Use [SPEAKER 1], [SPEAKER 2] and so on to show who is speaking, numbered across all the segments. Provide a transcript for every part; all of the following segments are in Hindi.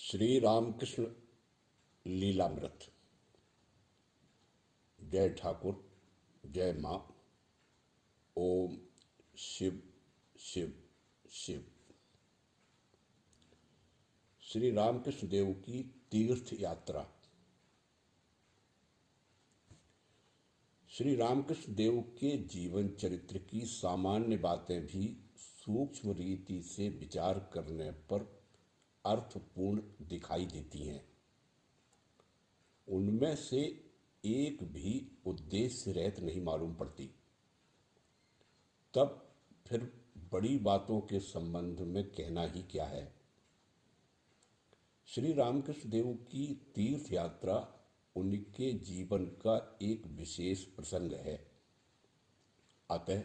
[SPEAKER 1] श्री रामकृष्ण लीलामृत। जय ठाकुर, जय माँ। ओम शिव शिव शिव। श्री रामकृष्ण देव की तीर्थ यात्रा। श्री रामकृष्ण देव के जीवन चरित्र की सामान्य बातें भी सूक्ष्म रीति से विचार करने पर अर्थपूर्ण दिखाई देती हैं। उनमें से एक भी उद्देश्य रहित नहीं मालूम पड़ती। तब फिर बड़ी बातों के संबंध में कहना ही क्या है। श्री रामकृष्ण देव की तीर्थ यात्रा उनके जीवन का एक विशेष प्रसंग है। अतः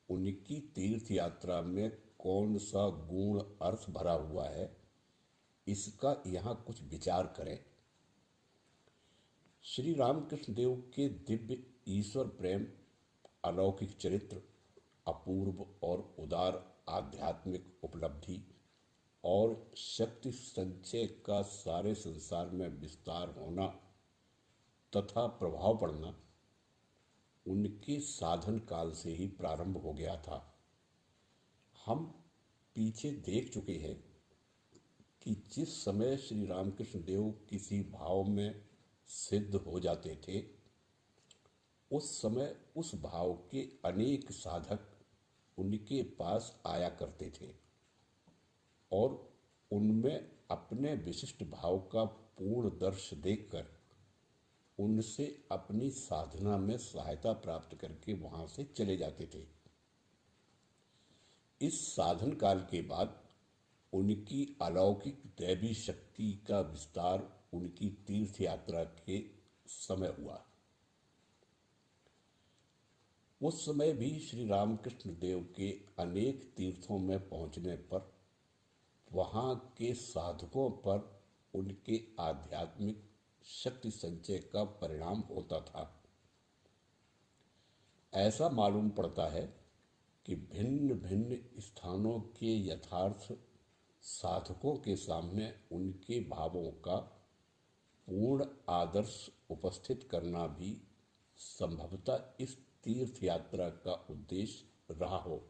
[SPEAKER 1] उनकी तीर्थ यात्रा में कौन सा गूढ़ अर्थ भरा हुआ है, इसका यहाँ कुछ विचार करें। श्री रामकृष्ण देव के दिव्य ईश्वर प्रेम, अलौकिक चरित्र, अपूर्व और उदार आध्यात्मिक उपलब्धि और शक्ति संचय का सारे संसार में विस्तार होना तथा प्रभाव पड़ना उनके साधन काल से ही प्रारंभ हो गया था। हम पीछे देख चुके हैं कि जिस समय श्री रामकृष्ण देव किसी भाव में सिद्ध हो जाते थे, उस समय उस भाव के अनेक साधक उनके पास आया करते थे और उनमें अपने विशिष्ट भाव का पूर्ण दर्श देखकर उनसे अपनी साधना में सहायता प्राप्त करके वहां से चले जाते थे। इस साधन काल के बाद उनकी अलौकिक दैवी शक्ति का विस्तार उनकी तीर्थ यात्रा के समय हुआ। उस समय भी श्री रामकृष्ण देव के अनेक तीर्थों में पहुंचने पर वहां के साधकों पर उनके आध्यात्मिक शक्ति संचय का परिणाम होता था। ऐसा मालूम पड़ता है कि भिन्न भिन्न स्थानों के यथार्थ साधकों के सामने उनके भावों का पूर्ण आदर्श उपस्थित करना भी संभवतः इस तीर्थ यात्रा का उद्देश्य रहा हो।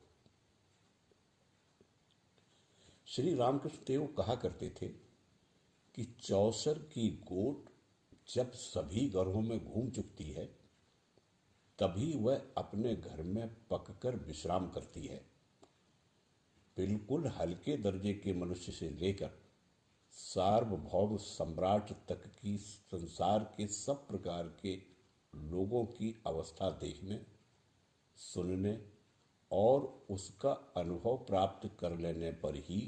[SPEAKER 1] श्री रामकृष्ण देव कहा करते थे कि चौसर की गोट जब सभी घरों में घूम चुकती है, तभी वह अपने घर में पककर विश्राम करती है। बिल्कुल हल्के दर्जे के मनुष्य से लेकर सार्वभौम सम्राट तक की संसार के सब प्रकार के लोगों की अवस्था देखने, सुनने और उसका अनुभव प्राप्त कर लेने पर ही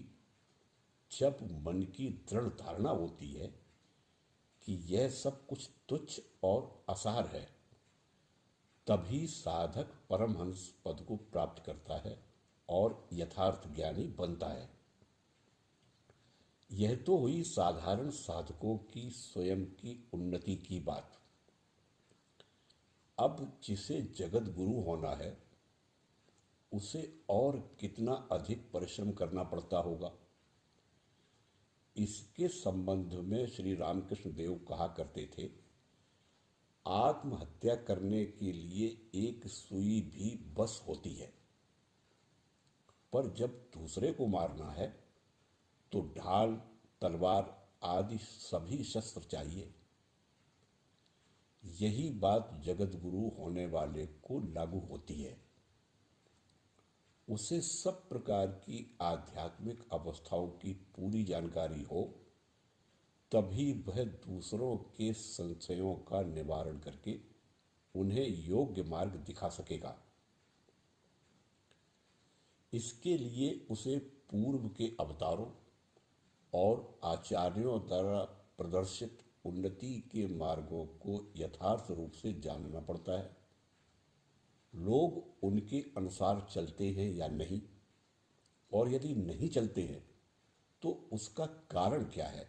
[SPEAKER 1] जब मन की दृढ़ धारणा होती है कि यह सब कुछ तुच्छ और असार है, तभी साधक परमहंस पद को प्राप्त करता है और यथार्थ ज्ञानी बनता है। यह तो हुई साधारण साधकों की स्वयं की उन्नति की बात। अब जिसे जगत गुरु होना है, उसे और कितना अधिक परिश्रम करना पड़ता होगा। इसके संबंध में श्री रामकृष्ण देव कहा करते थे, आत्महत्या करने के लिए एक सुई भी बस होती है, पर जब दूसरे को मारना है तो ढाल, तलवार आदि सभी शस्त्र चाहिए। यही बात जगत गुरु होने वाले को लागू होती है। उसे सब प्रकार की आध्यात्मिक अवस्थाओं की पूरी जानकारी हो, तभी वह दूसरों के संशयों का निवारण करके उन्हें योग्य मार्ग दिखा सकेगा। इसके लिए उसे पूर्व के अवतारों और आचार्यों द्वारा प्रदर्शित उन्नति के मार्गों को यथार्थ रूप से जानना पड़ता है। लोग उनके अनुसार चलते हैं या नहीं, और यदि नहीं चलते हैं तो उसका कारण क्या है,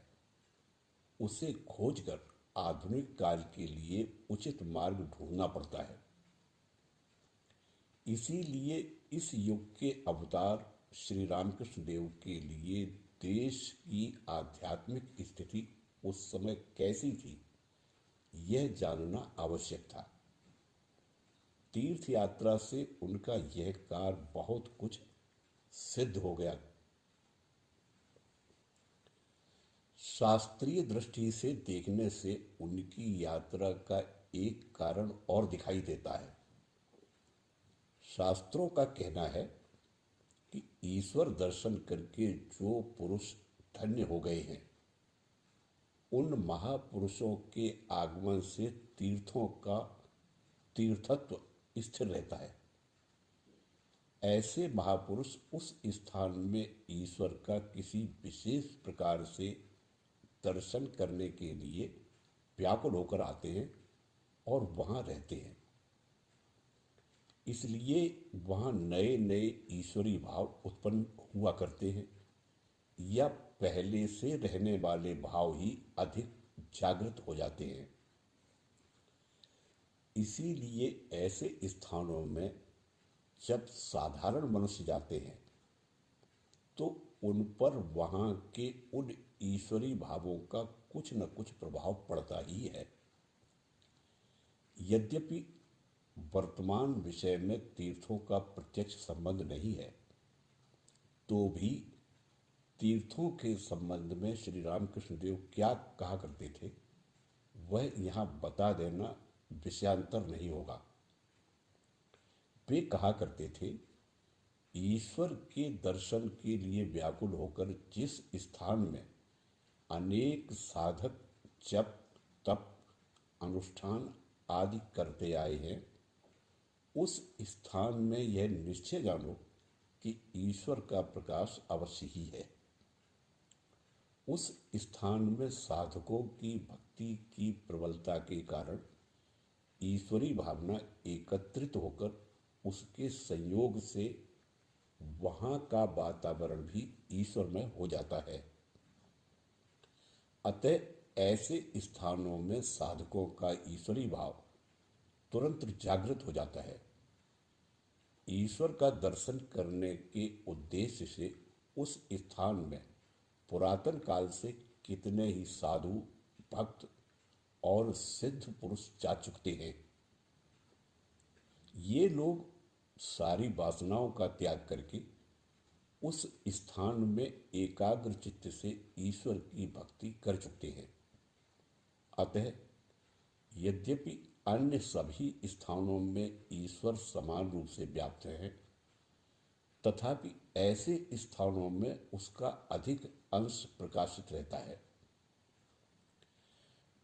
[SPEAKER 1] उसे खोजकर आधुनिक काल के लिए उचित मार्ग ढूंढना पड़ता है। इसीलिए इस युग के अवतार श्री रामकृष्ण देव के लिए देश की आध्यात्मिक स्थिति उस समय कैसी थी, यह जानना आवश्यक था। तीर्थ यात्रा से उनका यह कार्य बहुत कुछ सिद्ध हो गया। शास्त्रीय दृष्टि से देखने से उनकी यात्रा का एक कारण और दिखाई देता है। शास्त्रों का कहना है कि ईश्वर दर्शन करके जो पुरुष धन्य हो गए हैं, उन महापुरुषों के आगमन से तीर्थों का तीर्थत्व स्थिर रहता है। ऐसे महापुरुष उस स्थान में ईश्वर का किसी विशेष प्रकार से दर्शन करने के लिए व्याकुल होकर आते हैं और वहाँ रहते हैं। इसलिए वहाँ नए नए ईश्वरी भाव उत्पन्न हुआ करते हैं, या पहले से रहने वाले भाव ही अधिक जागृत हो जाते हैं। इसीलिए ऐसे स्थानों में जब साधारण मनुष्य जाते हैं तो उन पर वहाँ के उन ईश्वरी भावों का कुछ न कुछ प्रभाव पड़ता ही है। यद्यपि वर्तमान विषय में तीर्थों का प्रत्यक्ष संबंध नहीं है, तो भी तीर्थों के संबंध में श्री रामकृष्ण देव क्या कहा करते थे, वह यहाँ बता देना विषयांतर नहीं होगा। वे कहा करते थे, ईश्वर के दर्शन के लिए व्याकुल होकर जिस स्थान में अनेक साधक जप तप अनुष्ठान आदि करते आए हैं, उस स्थान में यह निश्चय जानो कि ईश्वर का प्रकाश अवश्य ही है। उस स्थान में साधकों की भक्ति की प्रबलता के कारण ईश्वरी भावना एकत्रित होकर उसके संयोग से वहाँ का वातावरण भी ईश्वरमय हो जाता है। अतः ऐसे स्थानों में साधकों का ईश्वरी भाव तुरंत जागृत हो जाता है। ईश्वर का दर्शन करने के उद्देश्य से उस स्थान में पुरातन काल से कितने ही साधु भक्त और सिद्ध पुरुष जा चुके हैं। ये लोग सारी वासनाओं का त्याग करके उस स्थान में एकाग्र चित्त से ईश्वर की भक्ति कर चुके हैं। अतः यद्यपि अन्य सभी स्थानों में ईश्वर समान रूप से व्याप्त है, तथापि ऐसे स्थानों में उसका अधिक अंश प्रकाशित रहता है।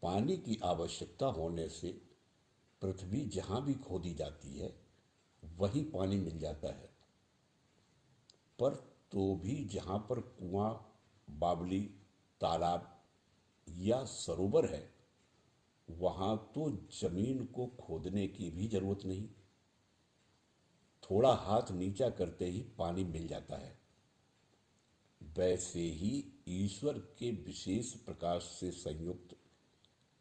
[SPEAKER 1] पानी की आवश्यकता होने से पृथ्वी जहाँ भी खोदी जाती है वहीं पानी मिल जाता है, पर तो भी जहाँ पर कुआं, बावली, तालाब या सरोवर है, वहाँ तो जमीन को खोदने की भी जरूरत नहीं, थोड़ा हाथ नीचा करते ही पानी मिल जाता है। वैसे ही ईश्वर के विशेष प्रकाश से संयुक्त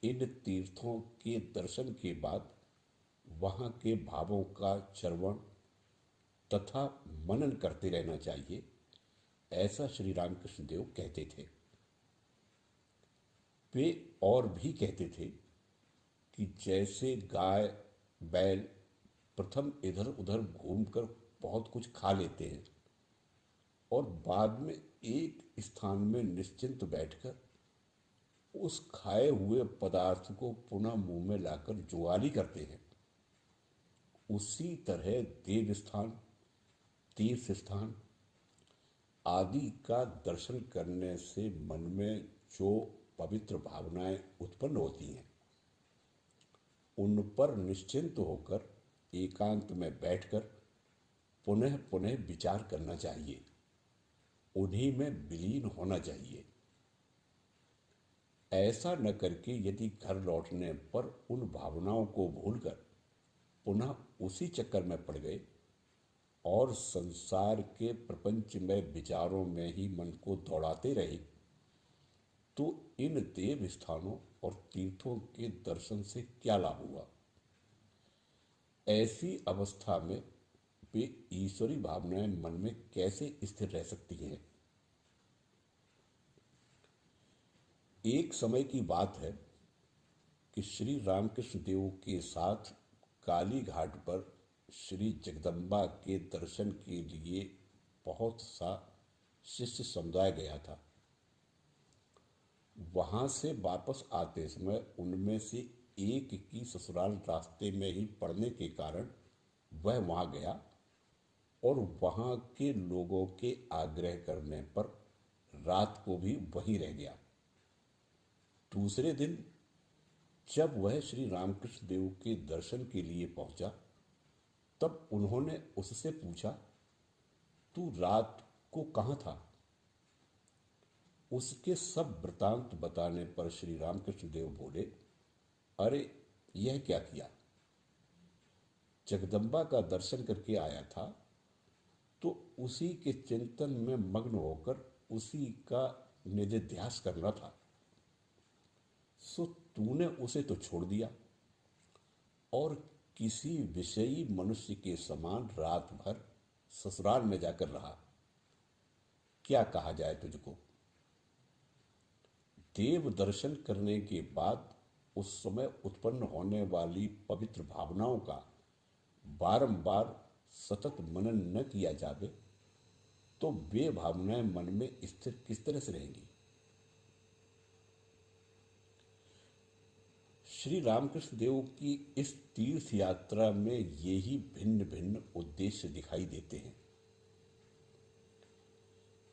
[SPEAKER 1] इन तीर्थों के दर्शन के बाद वहाँ के भावों का श्रवण तथा मनन करते रहना चाहिए, ऐसा श्री रामकृष्ण देव कहते थे। वे और भी कहते थे कि जैसे गाय बैल प्रथम इधर उधर घूमकर बहुत कुछ खा लेते हैं और बाद में एक स्थान में निश्चिंत बैठकर उस खाए हुए पदार्थ को पुनः मुंह में लाकर जुगाली करते हैं, उसी तरह देव स्थान, तीर्थ स्थान आदि का दर्शन करने से मन में जो पवित्र भावनाएं उत्पन्न होती हैं, उन पर निश्चिंत होकर एकांत में बैठकर पुनः पुनः विचार करना चाहिए, उन्हीं में विलीन होना चाहिए। ऐसा न करके यदि घर लौटने पर उन भावनाओं को भूलकर पुनः उसी चक्कर में पड़ गए और संसार के प्रपंच में विचारों में ही मन को दौड़ाते रहे, तो इन देव स्थानों और तीर्थों के दर्शन से क्या लाभ हुआ। ऐसी अवस्था में वे ईश्वरी भावनाएं मन में कैसे स्थिर रह सकती हैं। एक समय की बात है कि श्री रामकृष्ण देव के साथ काली घाट पर श्री जगदम्बा के दर्शन के लिए बहुत सा शिष्य समुदाय गया था। वहां से वापस आते समय उनमें से एक की ससुराल रास्ते में ही पड़ने के कारण वह वहां गया और वहां के लोगों के आग्रह करने पर रात को भी वहीं रह गया। दूसरे दिन जब वह श्री रामकृष्ण देव के दर्शन के लिए पहुंचा, तब उन्होंने उससे पूछा, तू रात को कहाँ था? उसके सब वृतांत बताने पर श्री रामकृष्ण देव बोले, अरे यह क्या किया? जगदम्बा का दर्शन करके आया था तो उसी के चिंतन में मग्न होकर उसी का निधिध्यास करना था, सो तूने उसे तो छोड़ दिया और किसी विषयी मनुष्य के समान रात भर ससुराल में जाकर रहा। क्या कहा जाए तुझको? देव दर्शन करने के बाद उस समय उत्पन्न होने वाली पवित्र भावनाओं का बारंबार सतत मनन न किया जावे तो वे भावनाएं मन में स्थिर किस तरह से रहेंगी? श्री रामकृष्ण देव की इस तीर्थ यात्रा में ये ही भिन्न भिन्न उद्देश्य दिखाई देते हैं।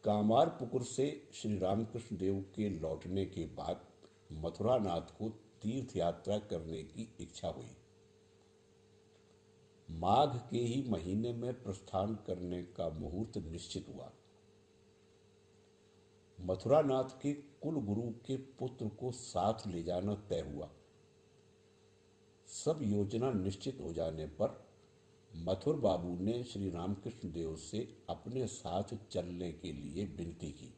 [SPEAKER 1] कामारपुकुर से श्री रामकृष्ण देव के लौटने के बाद मथुरानाथ को तीर्थ यात्रा करने की इच्छा हुई। माघ के ही महीने में प्रस्थान करने का मुहूर्त निश्चित हुआ। मथुरानाथ के कुल गुरु के पुत्र को साथ ले जाना तय हुआ। सब योजना निश्चित हो जाने पर मथुर बाबू ने श्री रामकृष्ण देव से अपने साथ चलने के लिए विनती की।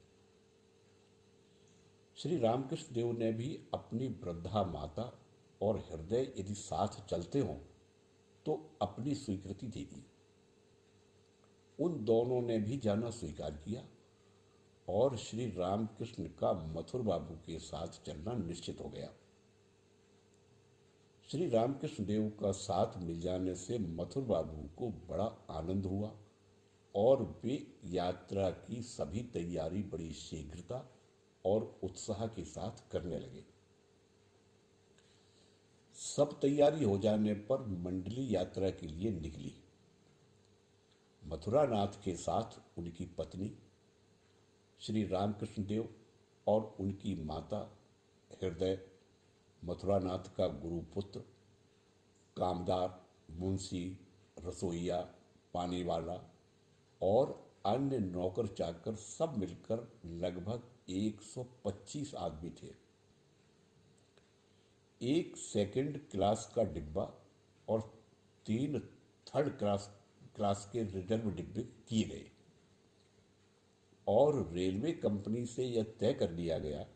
[SPEAKER 1] श्री रामकृष्ण देव ने भी अपनी वृद्धा माता और हृदय यदि साथ चलते हों तो अपनी स्वीकृति दे दी। उन दोनों ने भी जाना स्वीकार किया और श्री रामकृष्ण का मथुर बाबू के साथ चलना निश्चित हो गया। श्री रामकृष्ण देव का साथ मिल जाने से मथुर बाबू को बड़ा आनंद हुआ और वे यात्रा की सभी तैयारी बड़ी शीघ्रता और उत्साह के साथ करने लगे। सब तैयारी हो जाने पर मंडली यात्रा के लिए निकली। मथुरानाथ के साथ उनकी पत्नी, श्री रामकृष्ण देव और उनकी माता हृदय, मथुरानाथ का गुरुपुत्र, कामदार, मुंशी, रसोइया, पानी वाला और अन्य नौकर चाकर सब मिलकर लगभग 125 आदमी थे। एक सेकंड क्लास का डिब्बा और 3 थर्ड क्लास के रिजर्व डिब्बे किए गए और रेलवे कंपनी से यह तय कर लिया गया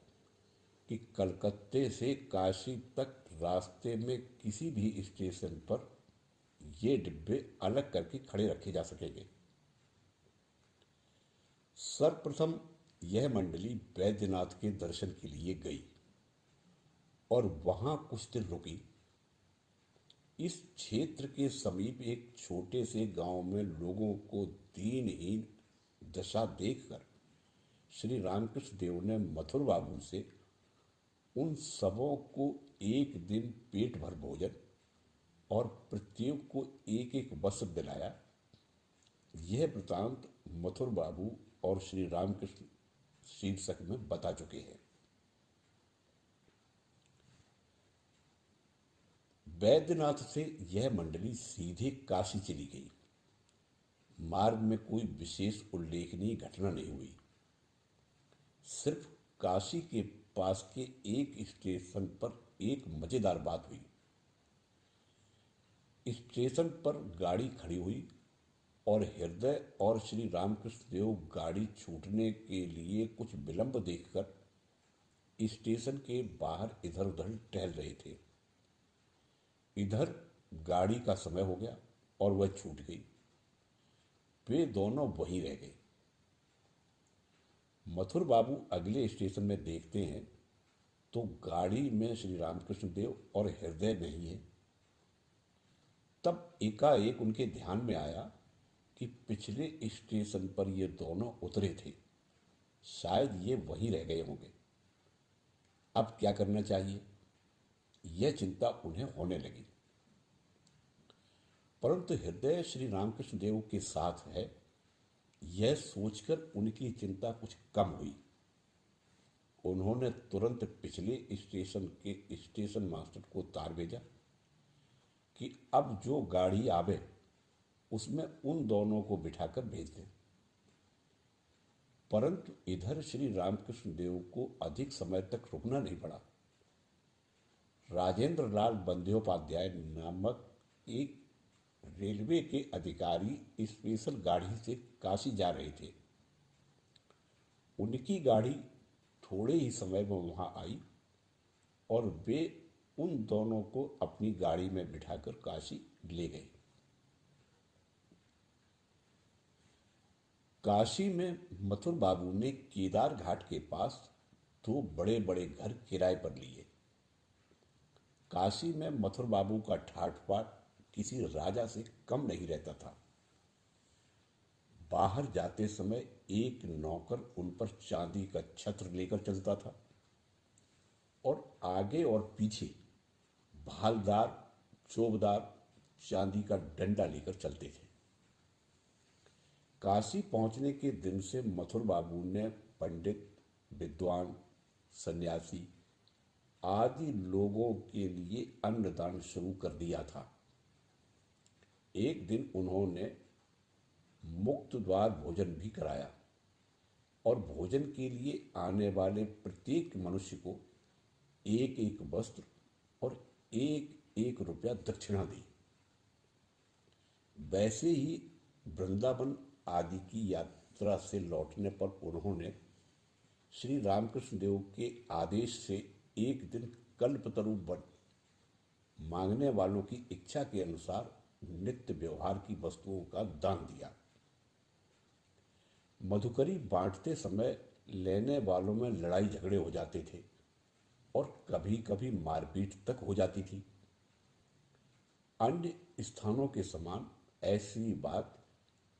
[SPEAKER 1] कि कलकत्ते से काशी तक रास्ते में किसी भी स्टेशन पर ये डिब्बे अलग करके खड़े रखे जा सकेंगे। सर्वप्रथम यह मंडली बैद्यनाथ के दर्शन के लिए गई और वहां कुछ दिन रुकी। इस क्षेत्र के समीप एक छोटे से गांव में लोगों को दीनहीन दशा देखकर श्री रामकृष्ण देव ने मथुर बाबू से उन सबों को एक दिन पेट भर भोजन और प्रत्येक को एक एक वस्त्र दिलाया। यह वृतांत मथुर बाबू और श्री रामकृष्ण शीर्षक में बता चुके हैं। बैद्यनाथ से यह मंडली सीधे काशी चली गई। मार्ग में कोई विशेष उल्लेखनीय घटना नहीं हुई। सिर्फ काशी के पास के एक स्टेशन पर एक मजेदार बात हुई। स्टेशन पर गाड़ी खड़ी हुई और हृदय और श्री रामकृष्ण देव गाड़ी छूटने के लिए कुछ विलंब देखकर स्टेशन के बाहर इधर उधर टहल रहे थे। इधर गाड़ी का समय हो गया और वह छूट गई। वे दोनों वहीं रह गए। मथुर बाबू अगले स्टेशन में देखते हैं तो गाड़ी में श्री रामकृष्ण देव और हृदय नहीं है। तब एकाएक उनके ध्यान में आया कि पिछले स्टेशन पर ये दोनों उतरे थे, शायद ये वहीं रह गए होंगे। अब क्या करना चाहिए, यह चिंता उन्हें होने लगी। परंतु हृदय श्री रामकृष्ण देव के साथ है, यह सोचकर उनकी चिंता कुछ कम हुई। उन्होंने तुरंत पिछले स्टेशन के स्टेशन मास्टर को तार भेजा कि अब जो गाड़ी आवे उसमें उन दोनों को बिठाकर भेज दें। परंतु इधर श्री रामकृष्ण देव को अधिक समय तक रुकना नहीं पड़ा। राजेंद्र लाल बंदोपाध्याय नामक एक रेलवे के अधिकारी स्पेशल गाड़ी से काशी जा रहे थे। उनकी गाड़ी थोड़े ही समय में वहां आई और वे उन दोनों को अपनी गाड़ी में बिठाकर काशी ले गए। काशी में मथुर बाबू ने केदार घाट के पास 2 बड़े बड़े घर किराए पर लिए। काशी में मथुर बाबू का ठाट बाट किसी राजा से कम नहीं रहता था। बाहर जाते समय एक नौकर उन पर चांदी का छत्र लेकर चलता था और आगे और पीछे भालदार चोबदार चांदी का डंडा लेकर चलते थे। काशी पहुंचने के दिन से मथुर बाबू ने पंडित, विद्वान, सन्यासी आदि लोगों के लिए अन्नदान शुरू कर दिया था। एक दिन उन्होंने मुक्त द्वार भोजन भी कराया और भोजन के लिए आने वाले प्रत्येक मनुष्य को 1-1 वस्त्र और 1-1 रुपया दक्षिणा दी। वैसे ही वृंदावन आदि की यात्रा से लौटने पर उन्होंने श्री रामकृष्ण देव के आदेश से एक दिन कल्पतरु वन मांगने वालों की इच्छा के अनुसार नित्य व्यवहार की वस्तुओं का दान दिया। मधुकरी बांटते समय लेने वालों में लड़ाई झगड़े हो जाते थे और कभी कभी मारपीट तक हो जाती थी। अन्य स्थानों के समान ऐसी बात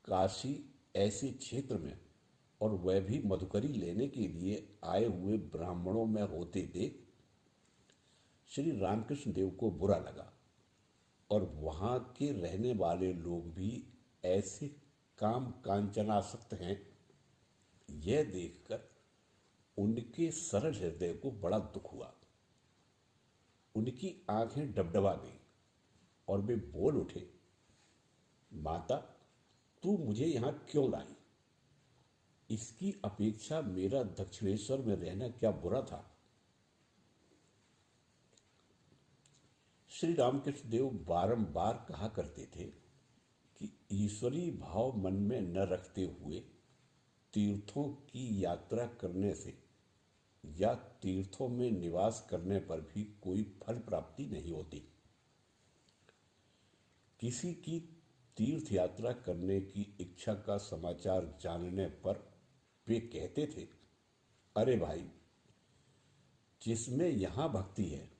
[SPEAKER 1] काशी ऐसे क्षेत्र में, और वह भी मधुकरी लेने के लिए आए हुए ब्राह्मणों में होते देख श्री रामकृष्ण देव को बुरा लगा और वहां के रहने वाले लोग भी ऐसे काम कांचनासक्त हैं, यह देखकर उनके सरल हृदय को बड़ा दुख हुआ। उनकी आंखें डबडबा गईं और वे बोल उठे, माता, तू मुझे यहां क्यों लाई? इसकी अपेक्षा मेरा दक्षिणेश्वर में रहना क्या बुरा था? श्री रामकृष्ण देव बारंबार कहा करते थे कि ईश्वरीय भाव मन में न रखते हुए तीर्थों की यात्रा करने से या तीर्थों में निवास करने पर भी कोई फल प्राप्ति नहीं होती। किसी की तीर्थ यात्रा करने की इच्छा का समाचार जानने पर वे कहते थे, अरे भाई, जिसमें यहां भक्ति है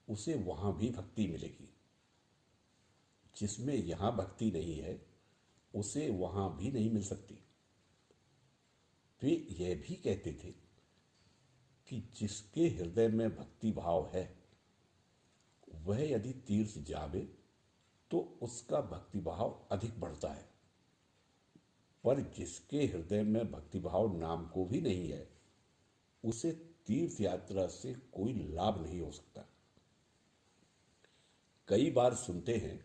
[SPEAKER 1] उसे वहां भी भक्ति मिलेगी, जिसमें यहां भक्ति नहीं है उसे वहां भी नहीं मिल सकती। वे यह भी कहते थे कि जिसके हृदय में भक्ति भाव है वह यदि तीर्थ जावे तो उसका भक्ति भाव अधिक बढ़ता है, पर जिसके हृदय में भक्ति भाव नाम को भी नहीं है उसे तीर्थ यात्रा से कोई लाभ नहीं हो सकता। कई बार सुनते हैं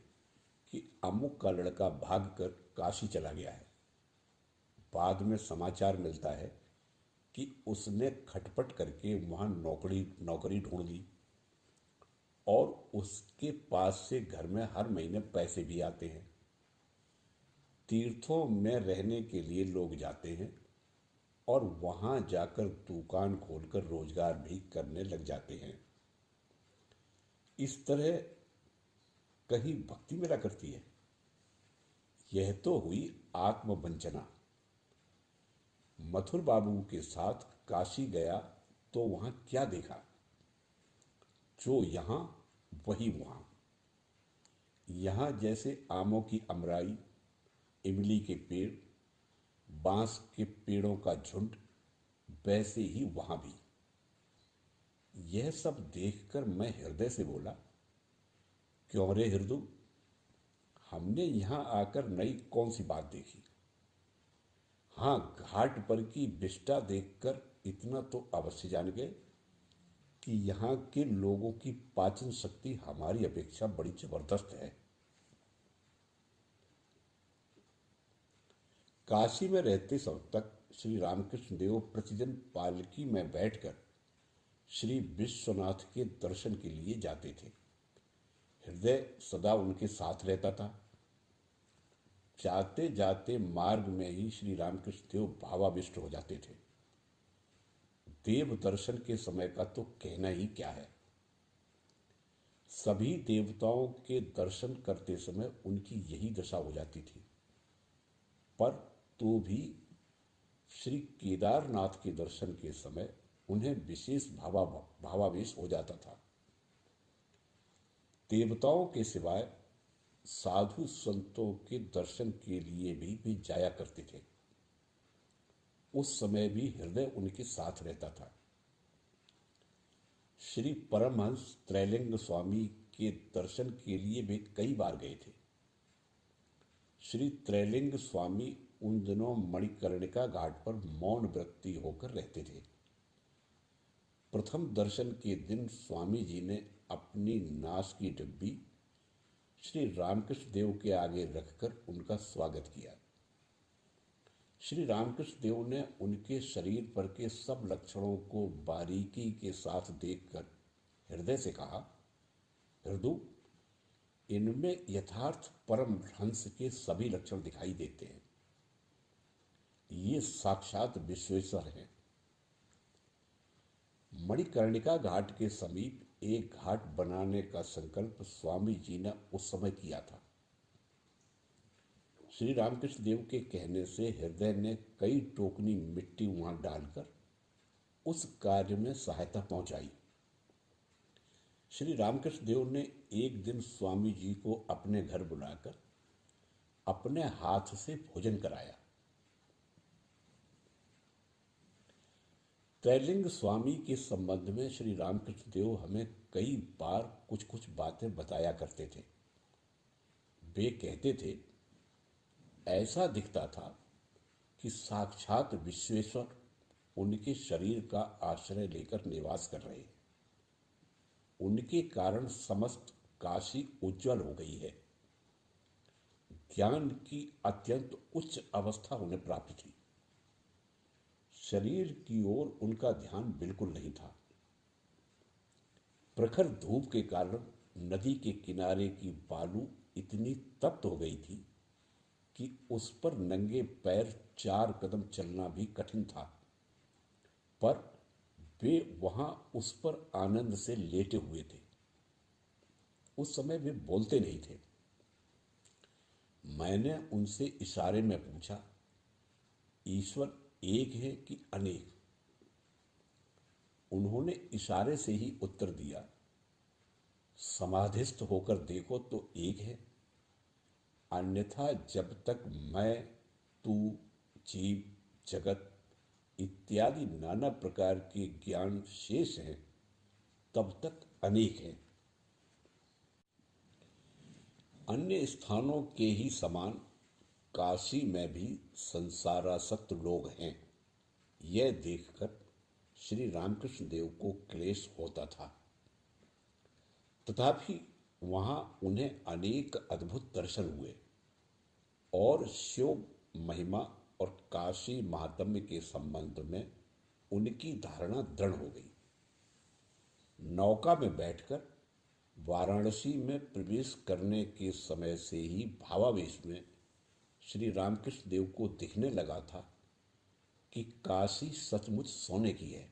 [SPEAKER 1] कि अमुक का लड़का भागकर काशी चला गया है। बाद में समाचार मिलता है कि उसने खटपट करके वहां नौकरी ढूंढ ली और उसके पास से घर में हर महीने पैसे भी आते हैं। तीर्थों में रहने के लिए लोग जाते हैं और वहां जाकर दुकान खोलकर रोजगार भी करने लग जाते हैं। इस तरह कहीं भक्ति मिला करती है? यह तो हुई आत्मवंचना। मथुर बाबू के साथ काशी गया तो वहां क्या देखा? जो यहाँ वही वहाँ। यहाँ जैसे आमों की अमराई, इमली के पेड़, बांस के पेड़ों का झुंड, वैसे ही वहाँ भी। यह सब देखकर मैं हृदय से बोला, क्यों रे हृदय, हमने यहाँ आकर नई कौन सी बात देखी। हाँ, घाट पर की विष्टा देखकर इतना तो अवश्य जान गए कि यहाँ के लोगों की पाचन शक्ति हमारी अपेक्षा बड़ी जबरदस्त है। काशी में रहते समय तक श्री रामकृष्ण देव प्रतिदिन पालकी में बैठकर श्री विश्वनाथ के दर्शन के लिए जाते थे। हृदय सदा उनके साथ रहता था। जाते जाते मार्ग में ही श्री रामकृष्ण देव भावाविष्ट हो जाते थे। देव दर्शन के समय का तो कहना ही क्या है। सभी देवताओं के दर्शन करते समय उनकी यही दशा हो जाती थी। पर तो भी श्री केदारनाथ के दर्शन के समय उन्हें विशेष भावावेश हो जाता था। देवताओं के सिवाय साधु संतों के दर्शन के लिए भी जाया करते थे। उस समय भी हृदय उनके साथ रहता था। श्री परमहंस त्रैलिंग स्वामी के दर्शन के लिए भी कई बार गए थे। श्री त्रैलिंग स्वामी उन दिनों मणिकर्णिका घाट पर मौन व्रती होकर रहते थे। प्रथम दर्शन के दिन स्वामी जी ने अपनी नाश की डिब्बी श्री रामकृष्ण देव के आगे रखकर उनका स्वागत किया। श्री रामकृष्ण देव ने उनके शरीर पर के सब लक्षणों को बारीकी के साथ देखकर हृदय से कहा, हृदय, इनमें यथार्थ परम हंस के सभी लक्षण दिखाई देते हैं। ये साक्षात विश्वेश्वर हैं। मणिकर्णिका घाट के समीप एक घाट बनाने का संकल्प स्वामी जी ने उस समय किया था। श्री रामकृष्ण देव के कहने से हृदय ने कई टोकनी मिट्टी वहां डालकर उस कार्य में सहायता पहुंचाई। श्री रामकृष्ण देव ने एक दिन स्वामी जी को अपने घर बुलाकर अपने हाथ से भोजन कराया। त्रैलिंग स्वामी के संबंध में श्री रामकृष्ण देव हमें कई बार कुछ कुछ बातें बताया करते थे। वे कहते थे, ऐसा दिखता था कि साक्षात विश्वेश्वर उनके शरीर का आश्रय लेकर निवास कर रहे हैं। उनके कारण समस्त काशी उज्जवल हो गई है। ज्ञान की अत्यंत उच्च अवस्था उन्हें प्राप्त थी। शरीर की ओर उनका ध्यान बिल्कुल नहीं था। प्रखर धूप के कारण नदी के किनारे की बालू इतनी तप्त हो गई थी कि उस पर नंगे पैर 4 कदम चलना भी कठिन था। पर वे वहां उस पर आनंद से लेटे हुए थे। उस समय वे बोलते नहीं थे। मैंने उनसे इशारे में पूछा, ईश्वर एक है कि अनेक? उन्होंने इशारे से ही उत्तर दिया, समाधिस्थ होकर देखो तो एक है, अन्यथा जब तक मैं, तू, जीव, जगत इत्यादि नाना प्रकार के ज्ञान शेष हैं, तब तक अनेक हैं। अन्य स्थानों के ही समान काशी में भी संसारासक्त लोग हैं। यह देखकर श्री रामकृष्ण देव को क्लेश होता था। तथापि वहां उन्हें अनेक अद्भुत दर्शन हुए और शिव महिमा और काशी महात्म्य के संबंध में उनकी धारणा दृढ़ हो गई। नौका में बैठकर वाराणसी में प्रवेश करने के समय से ही भावावेश में श्री रामकृष्ण देव को दिखने लगा था कि काशी सचमुच सोने की है।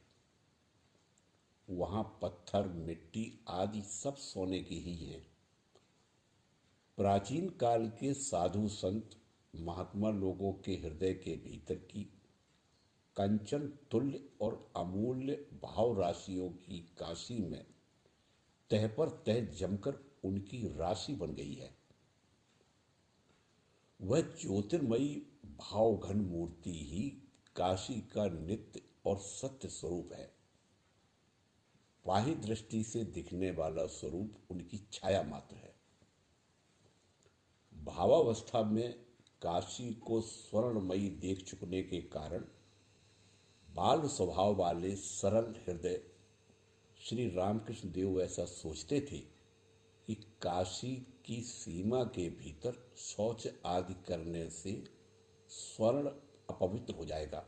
[SPEAKER 1] वहां पत्थर, मिट्टी आदि सब सोने की ही है। प्राचीन काल के साधु संत महात्मा लोगों के हृदय के भीतर की कंचन तुल्य और अमूल्य भाव राशियों की काशी में तह पर तह जमकर उनकी राशि बन गई है। वह ज्योतिर्मयी भावघन मूर्ति ही काशी का नित्य और सत्य स्वरूप है। बाह्य दृष्टि से दिखने वाला स्वरूप उनकी छाया मात्र है। भावावस्था में काशी को स्वर्णमयी देख चुकने के कारण बाल स्वभाव वाले सरल हृदय श्री रामकृष्ण देव ऐसा सोचते थे कि काशी की सीमा के भीतर शौच आदि करने से स्वर्ण अपवित्र हो जाएगा।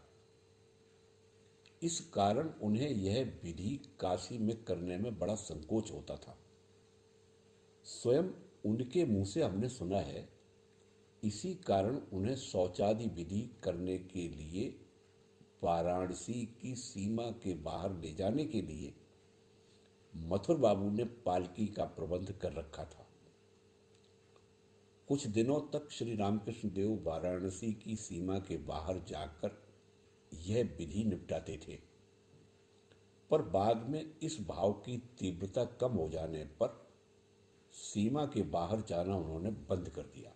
[SPEAKER 1] इस कारण उन्हें यह विधि काशी में करने में बड़ा संकोच होता था। स्वयं उनके मुंह से हमने सुना है। इसी कारण उन्हें शौचादि विधि करने के लिए वाराणसी की सीमा के बाहर ले जाने के लिए मथुर बाबू ने पालकी का प्रबंध कर रखा था। कुछ दिनों तक श्री रामकृष्ण देव वाराणसी की सीमा के बाहर जाकर यह विधि निपटाते थे, पर बाद में इस भाव की तीव्रता कम हो जाने पर सीमा के बाहर जाना उन्होंने बंद कर दिया।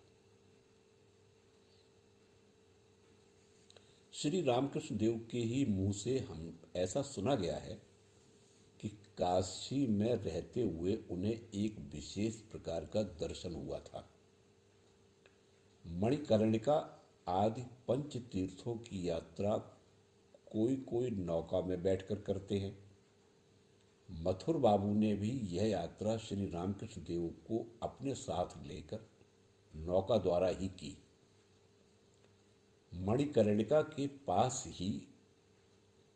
[SPEAKER 1] श्री रामकृष्ण देव के ही मुंह से हम ऐसा सुना गया है कि काशी में रहते हुए उन्हें एक विशेष प्रकार का दर्शन हुआ था। मणिकर्णिका आदि पंच तीर्थों की यात्रा कोई कोई नौका में बैठकर करते हैं। मथुर बाबू ने भी यह यात्रा श्री रामकृष्ण देव को अपने साथ लेकर नौका द्वारा ही की। मणिकर्णिका के पास ही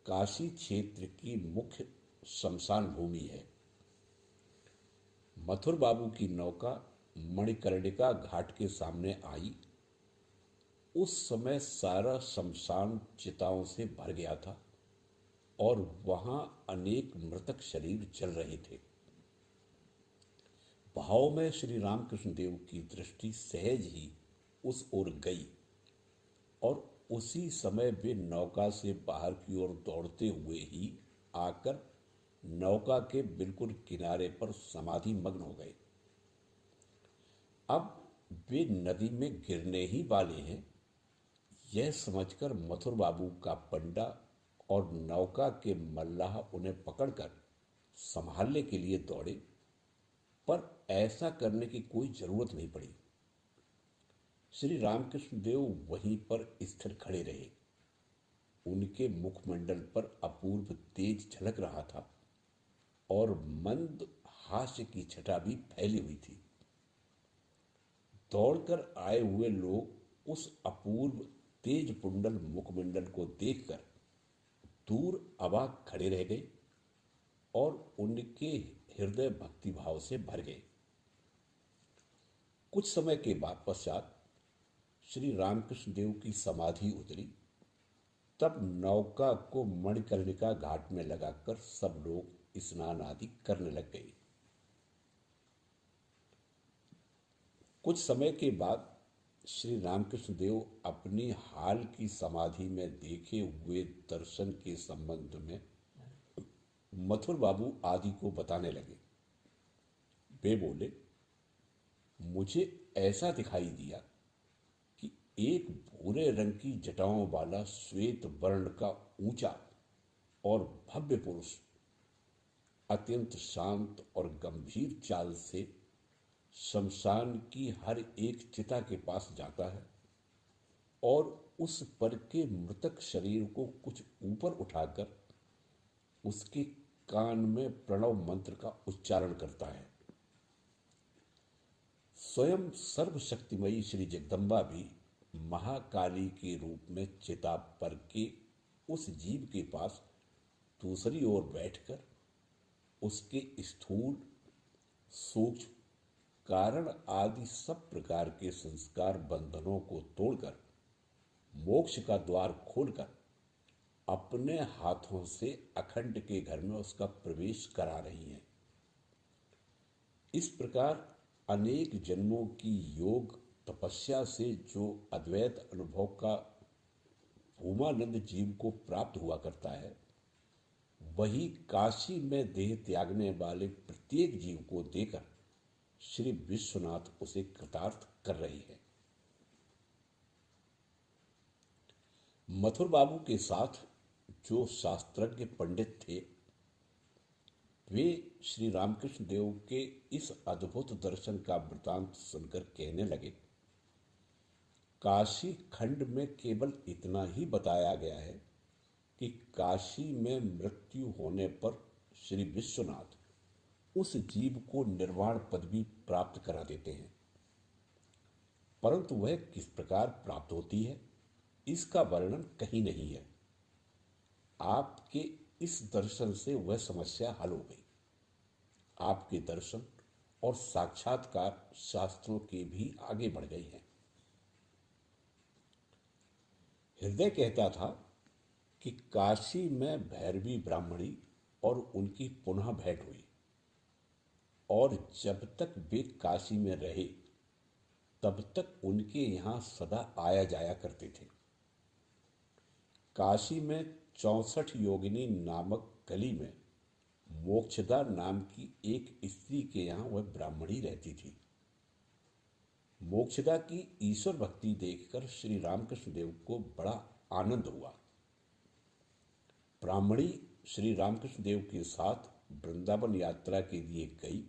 [SPEAKER 1] काशी क्षेत्र की मुख्य शमशान भूमि है। मथुर बाबू की नौका मणिकर्णिका घाट के सामने आई। उस समय सारा शमशान चिताओं से भर गया था और वहां अनेक मृतक शरीर जल रहे थे। भाव में श्री रामकृष्ण देव की दृष्टि सहज ही उस ओर गई और उसी समय वे नौका से बाहर की ओर दौड़ते हुए ही आकर नौका के बिल्कुल किनारे पर समाधि मग्न हो गए। अब वे नदी में गिरने ही वाले हैं, यह समझकर मथुर बाबू का पंडा और नौका के मल्लाह उन्हें पकड़कर संभालने के लिए दौड़े, पर ऐसा करने की कोई जरूरत नहीं पड़ी। श्री रामकृष्ण देव वहीं पर स्थिर खड़े रहे। उनके मुखमंडल पर अपूर्व तेज झलक रहा था और मंद हास्य की छटा भी फैली हुई थी। दौड़कर आए हुए लोग उस अपूर्व तेज पुंडल मुखमंडल को देखकर दूर अवाक खड़े रह गए और उनके हृदय भक्तिभाव से भर गए। कुछ समय के बाद पश्चात श्री रामकृष्ण देव की समाधि उतरी। तब नौका को मणिकर्णिका घाट में लगाकर सब लोग स्नान आदि करने लग गए। कुछ समय के बाद श्री रामकृष्ण देव अपनी हाल की समाधि में देखे हुए दर्शन के संबंध में मथुर बाबू आदि को बताने लगे। वे बोले, मुझे ऐसा दिखाई दिया कि एक भूरे रंग की जटाओं वाला श्वेत वर्ण का ऊंचा और भव्य पुरुष अत्यंत शांत और गंभीर चाल से शमशान की हर एक चिता के पास जाता है और उस पर के मृतक शरीर को कुछ ऊपर उठाकर उसके कान में प्रणव मंत्र का उच्चारण करता है। स्वयं सर्वशक्तिमयी श्री जगदम्बा भी महाकाली के रूप में चिता पर के उस जीव के पास दूसरी ओर बैठकर उसके स्थूल, सूक्ष्म, कारण आदि सब प्रकार के संस्कार बंधनों को तोड़कर मोक्ष का द्वार खोलकर अपने हाथों से अखंड के घर में उसका प्रवेश करा रही हैं। इस प्रकार अनेक जन्मों की योग तपस्या से जो अद्वैत अनुभव का भूमानंद जीव को प्राप्त हुआ करता है, वही काशी में देह त्यागने वाले प्रत्येक जीव को देकर श्री विश्वनाथ उसे कृतार्थ कर रही है। मथुर बाबू के साथ जो शास्त्रज्ञ पंडित थे, वे श्री रामकृष्ण देव के इस अद्भुत दर्शन का वृतांत सुनकर कहने लगे, काशी खंड में केवल इतना ही बताया गया है कि काशी में मृत्यु होने पर श्री विश्वनाथ उस जीव को निर्वाण पदवी प्राप्त करा देते हैं, परंतु वह किस प्रकार प्राप्त होती है इसका वर्णन कहीं नहीं है। आपके इस दर्शन से वह समस्या हल हो गई। आपके दर्शन और साक्षात्कार शास्त्रों के भी आगे बढ़ गए हैं। हृदय कहता था कि काशी में भैरवी ब्राह्मणी और उनकी पुनः भेंट हुई, और जब तक वे काशी में रहे तब तक उनके यहाँ सदा आया जाया करते थे। काशी में 64 योगिनी नामक गली में मोक्षदा नाम की एक स्त्री के यहाँ वह ब्राह्मणी रहती थी। मोक्षदा की ईश्वर भक्ति देखकर श्री रामकृष्ण देव को बड़ा आनंद हुआ। ब्राह्मणी श्री रामकृष्ण देव के साथ वृंदावन यात्रा के लिए गई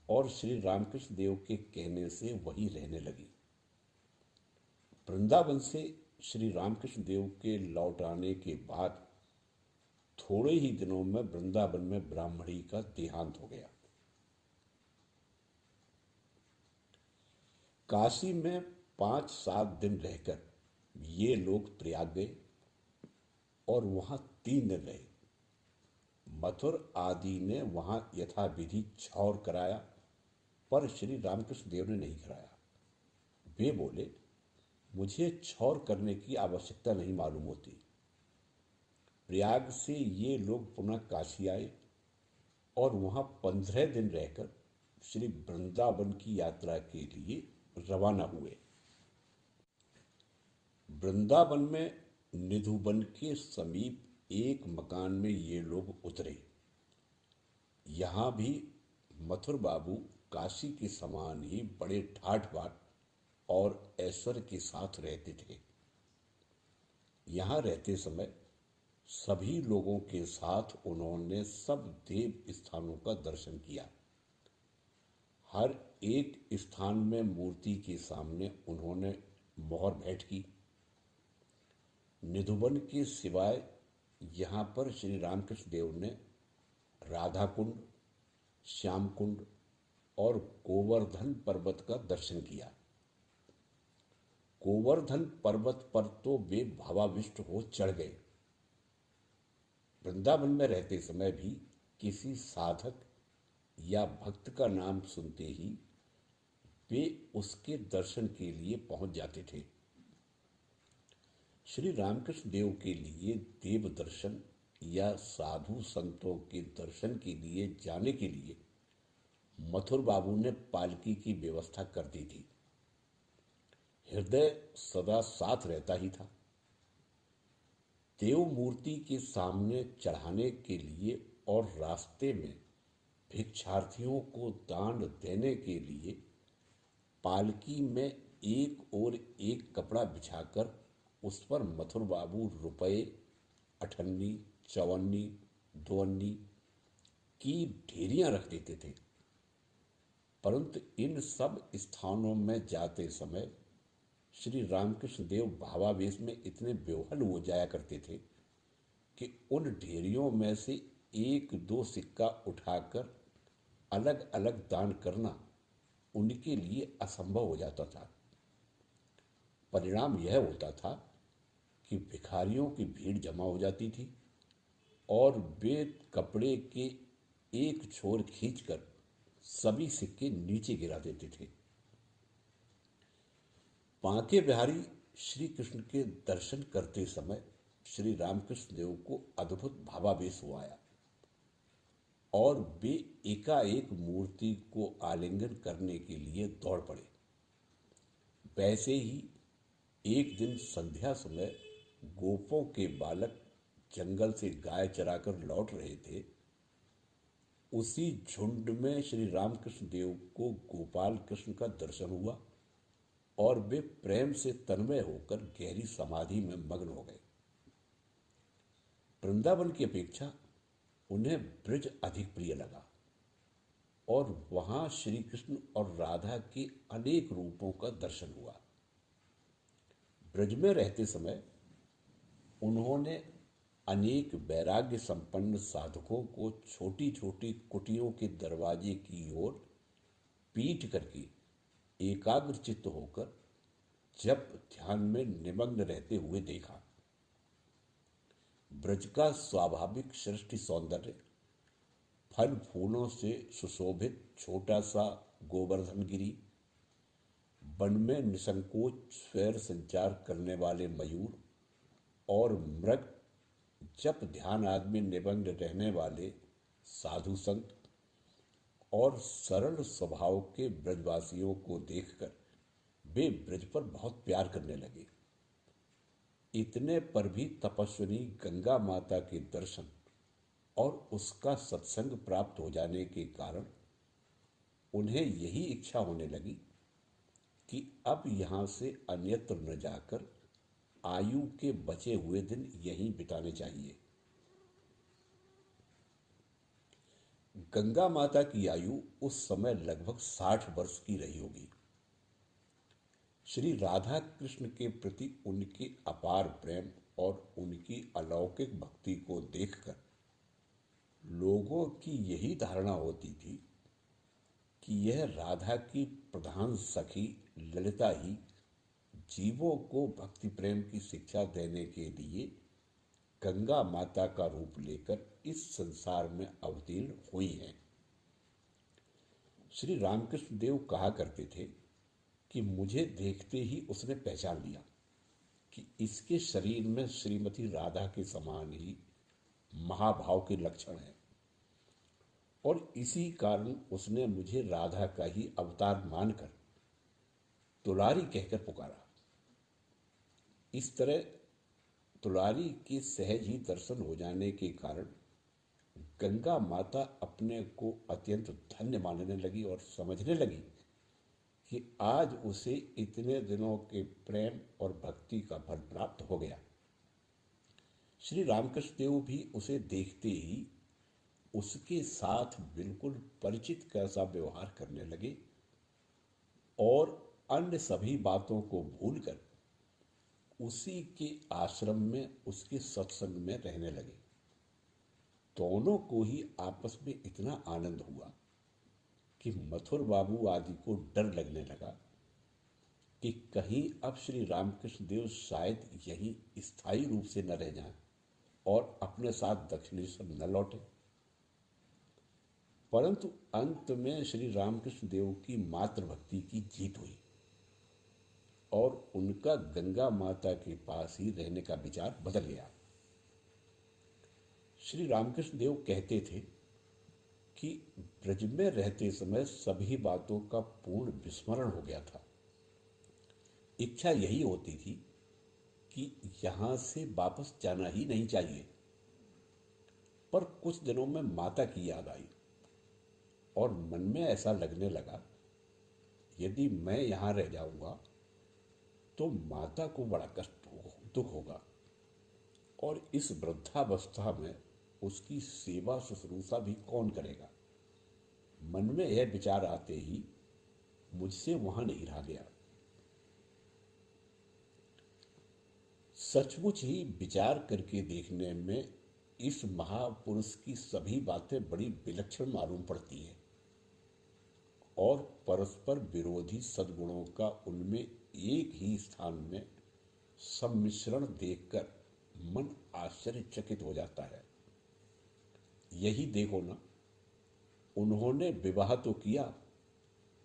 [SPEAKER 1] और श्री रामकृष्ण देव के कहने से वहीं रहने लगी। वृंदावन से श्री रामकृष्ण देव के लौट आने के बाद थोड़े ही दिनों में वृंदावन में ब्राह्मणी का देहांत हो गया। काशी में 5-7 दिन रहकर ये लोग प्रयाग गए और वहां 3 दिन रहे। मथुर आदि ने वहां यथाविधि छौर कराया, पर श्री रामकृष्ण देव ने नहीं कराया। वे बोले, मुझे छौर करने की आवश्यकता नहीं मालूम होती। प्रयाग से ये लोग पुनः काशी आए और वहां 15 दिन रहकर श्री वृंदावन की यात्रा के लिए रवाना हुए। वृंदावन में निधुवन के समीप एक मकान में ये लोग उतरे। यहाँ भी मथुर बाबू काशी के समान ही बड़े ठाठ बाट और ऐश्वर्य के साथ रहते थे। यहाँ रहते समय सभी लोगों के साथ उन्होंने सब देव स्थानों का दर्शन किया। हर एक स्थान में मूर्ति के सामने उन्होंने मोहर भेंट की। निधुवन के सिवाय यहाँ पर श्री रामकृष्ण देव ने राधा कुंड, श्याम कुंड और गोवर्धन पर्वत का दर्शन किया। गोवर्धन पर्वत पर तो वे भावाविष्ट हो चढ़ गए। वृंदावन में रहते समय भी किसी साधक या भक्त का नाम सुनते ही वे उसके दर्शन के लिए पहुंच जाते थे। श्री रामकृष्ण देव के लिए देव दर्शन या साधु संतों के दर्शन के लिए जाने के लिए मथुर बाबू ने पालकी की व्यवस्था कर दी थी। हृदय सदा साथ रहता ही था। देव मूर्ति के सामने चढ़ाने के लिए और रास्ते में भिक्षार्थियों को दान देने के लिए पालकी में एक और एक कपड़ा बिछाकर उस पर मथुर बाबू रुपए, अठन्नी, चवन्नी, दोअन्नी की ढेरियां रख देते थे। परंतु इन सब स्थानों में जाते समय श्री रामकृष्ण देव भावावेश में इतने बेवहल हो जाया करते थे कि उन ढेरियों में से 1-2 सिक्का उठाकर अलग अलग दान करना उनके लिए असंभव हो जाता था। परिणाम यह होता था कि भिखारियों की भीड़ जमा हो जाती थी और वे कपड़े के एक छोर खींचकर सभी सिक्के नीचे गिरा देते थे। बांके बिहारी श्री कृष्ण के दर्शन करते समय श्री रामकृष्ण देव को अद्भुत भावावेश हो आया और वे एकाएक मूर्ति को आलिंगन करने के लिए दौड़ पड़े। वैसे ही एक दिन संध्या समय गोपों के बालक जंगल से गाय चराकर लौट रहे थे, उसी झुंड में श्री रामकृष्ण देव को गोपाल कृष्ण का दर्शन हुआ और वे प्रेम से तन्मय होकर गहरी समाधि में मग्न हो गए। वृंदावन की अपेक्षा उन्हें ब्रज अधिक प्रिय लगा और वहां श्री कृष्ण और राधा के अनेक रूपों का दर्शन हुआ। ब्रज में रहते समय उन्होंने अनेक वैराग्य संपन्न साधकों को छोटी छोटी कुटियों के दरवाजे की ओर पीठ करके एकाग्र चित्त होकर जप ध्यान में निमग्न रहते हुए देखा। ब्रज का स्वाभाविक सृष्टि सौंदर्य, फल फूलों से सुशोभित छोटा सा गोवर्धन गिरी, वन में निसंकोच स्वैर संचार करने वाले मयूर और मृग, जप ध्यान आदि में निमग्न रहने वाले साधु संत और सरल स्वभाव के ब्रजवासियों को देखकर वे ब्रज पर बहुत प्यार करने लगे। इतने पर भी तपस्विनी गंगा माता के दर्शन और उसका सत्संग प्राप्त हो जाने के कारण उन्हें यही इच्छा होने लगी कि अब यहाँ से अन्यत्र न जाकर आयु के बचे हुए दिन यहीं बिताने चाहिए। गंगा माता की आयु उस समय लगभग 60 वर्ष की रही होगी। श्री राधा कृष्ण के प्रति उनके अपार प्रेम और उनकी अलौकिक भक्ति को देखकर लोगों की यही धारणा होती थी कि यह राधा की प्रधान सखी ललिता ही जीवों को भक्ति प्रेम की शिक्षा देने के लिए गंगा माता का रूप लेकर इस संसार में अवतीर्ण हुई हैं। श्री रामकृष्ण देव कहा करते थे कि मुझे देखते ही उसने पहचान लिया कि इसके शरीर में श्रीमती राधा के समान ही महाभाव के लक्षण हैं और इसी कारण उसने मुझे राधा का ही अवतार मानकर दुलारी कहकर पुकारा। इस तरह दुलारी के सहज ही दर्शन हो जाने के कारण गंगा माता अपने को अत्यंत धन्य मानने लगी और समझने लगी कि आज उसे इतने दिनों के प्रेम और भक्ति का फल प्राप्त हो गया। श्री रामकृष्ण देव भी उसे देखते ही उसके साथ बिल्कुल परिचित कैसा व्यवहार करने लगे और अन्य सभी बातों को भूलकर उसी के आश्रम में उसके सत्संग में रहने लगे। दोनों को ही आपस में इतना आनंद हुआ कि मथुर बाबू आदि को डर लगने लगा कि कहीं अब श्री रामकृष्ण देव शायद यही स्थायी रूप से न रह जाएं और अपने साथ दक्षिणेश्वर न लौटे। परंतु अंत में श्री रामकृष्ण देव की मातृभक्ति की जीत हुई और उनका गंगा माता के पास ही रहने का विचार बदल गया। श्री रामकृष्ण देव कहते थे कि ब्रज में रहते समय सभी बातों का पूर्ण विस्मरण हो गया था। इच्छा यही होती थी कि यहां से वापस जाना ही नहीं चाहिए। पर कुछ दिनों में माता की याद आई और मन में ऐसा लगने लगा यदि मैं यहां रह जाऊंगा तो माता को बड़ा दुख होगा और इस वृद्धावस्था में उसकी सेवा शुश्रूषा भी कौन करेगा। मन में यह विचार आते ही मुझसे वहां नहीं रहा गया। सचमुच ही विचार करके देखने में इस महापुरुष की सभी बातें बड़ी विलक्षण मालूम पड़ती हैं और परस्पर विरोधी सद्गुणों का उनमें एक ही स्थान में सम्मिश्रण देखकर मन आश्चर्यचकित हो जाता है। यही देखो ना, उन्होंने विवाह तो किया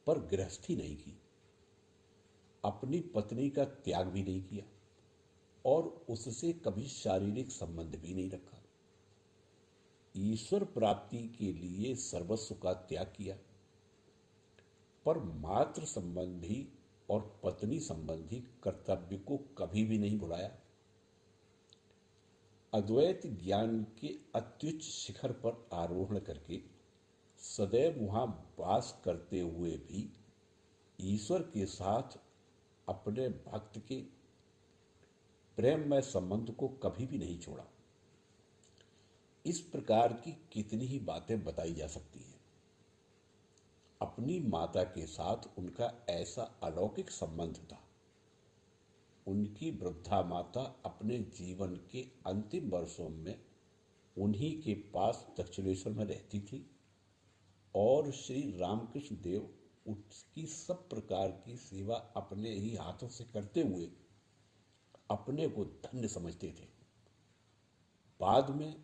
[SPEAKER 1] पर गृहस्थी नहीं की, अपनी पत्नी का त्याग भी नहीं किया और उससे कभी शारीरिक संबंध भी नहीं रखा। ईश्वर प्राप्ति के लिए सर्वस्व का त्याग किया पर मातृ संबंधी और पत्नी संबंधी कर्तव्य को कभी भी नहीं भुलाया। अद्वैत ज्ञान के अत्युच्च शिखर पर आरोहण करके सदैव वहां वास करते हुए भी ईश्वर के साथ अपने भक्त के प्रेममय संबंध को कभी भी नहीं छोड़ा। इस प्रकार की कितनी ही बातें बताई जा सकती हैं। अपनी माता के साथ उनका ऐसा अलौकिक संबंध था। उनकी वृद्धा माता अपने जीवन के अंतिम वर्षों में उन्हीं के पास दक्षिणेश्वर में रहती थी और श्री रामकृष्ण देव उसकी सब प्रकार की सेवा अपने ही हाथों से करते हुए अपने को धन्य समझते थे। बाद में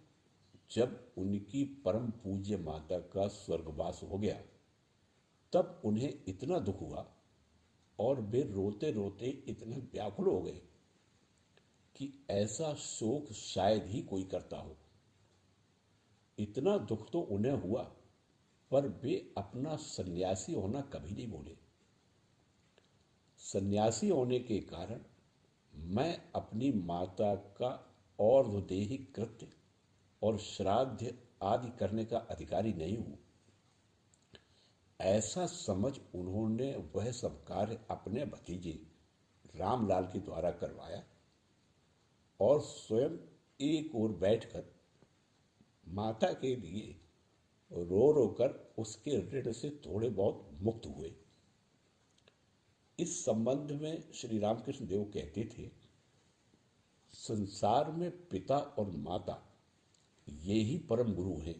[SPEAKER 1] जब उनकी परम पूज्य माता का स्वर्गवास हो गया तब उन्हें इतना दुख हुआ और वे रोते रोते इतने व्याकुल हो गए कि ऐसा शोक शायद ही कोई करता हो। इतना दुख तो उन्हें हुआ पर वे अपना सन्यासी होना कभी नहीं भूले। सन्यासी होने के कारण मैं अपनी माता का और देही कृत्य और श्राद्ध आदि करने का अधिकारी नहीं हूं, ऐसा समझ उन्होंने वह सब कार्य अपने भतीजे रामलाल के द्वारा करवाया और स्वयं एक ओर बैठकर माता के लिए रो रो कर उसके ऋण से थोड़े बहुत मुक्त हुए। इस संबंध में श्री रामकृष्ण देव कहते थे, संसार में पिता और माता ये ही परम गुरु हैं।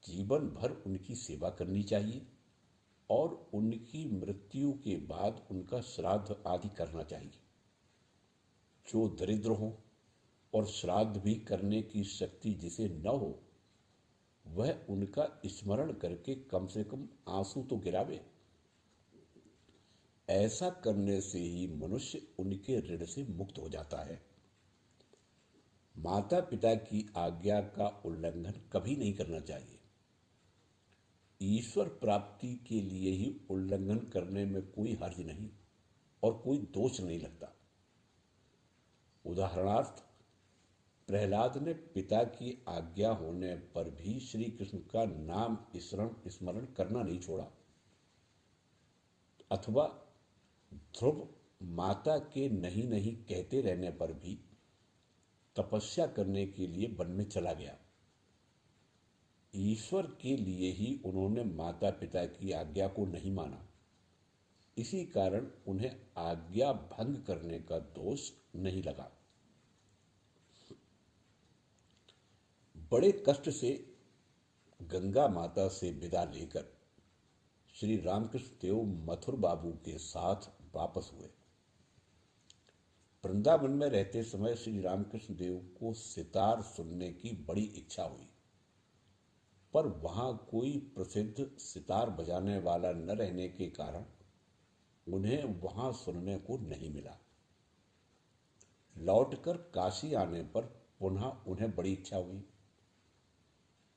[SPEAKER 1] जीवन भर उनकी सेवा करनी चाहिए और उनकी मृत्यु के बाद उनका श्राद्ध आदि करना चाहिए। जो दरिद्र हो और श्राद्ध भी करने की शक्ति जिसे न हो वह उनका स्मरण करके कम से कम आंसू तो गिरावे। ऐसा करने से ही मनुष्य उनके ऋण से मुक्त हो जाता है। माता पिता की आज्ञा का उल्लंघन कभी नहीं करना चाहिए। ईश्वर प्राप्ति के लिए ही उल्लंघन करने में कोई हर्ज नहीं और कोई दोष नहीं लगता। उदाहरणार्थ, प्रहलाद ने पिता की आज्ञा होने पर भी श्री कृष्ण का नाम स्मरण करना नहीं छोड़ा, अथवा ध्रुव माता के नहीं नहीं कहते रहने पर भी तपस्या करने के लिए वन में चला गया। ईश्वर के लिए ही उन्होंने माता पिता की आज्ञा को नहीं माना। इसी कारण उन्हें आज्ञा भंग करने का दोष नहीं लगा। बड़े कष्ट से गंगा माता से विदा लेकर श्री रामकृष्ण देव मथुर बाबू के साथ वापस हुए। वृंदावन में रहते समय श्री रामकृष्ण देव को सितार सुनने की बड़ी इच्छा हुई, पर वहां कोई प्रसिद्ध सितार बजाने वाला न रहने के कारण उन्हें वहां सुनने को नहीं मिला। लौटकर काशी आने पर पुनः उन्हें बड़ी इच्छा हुई।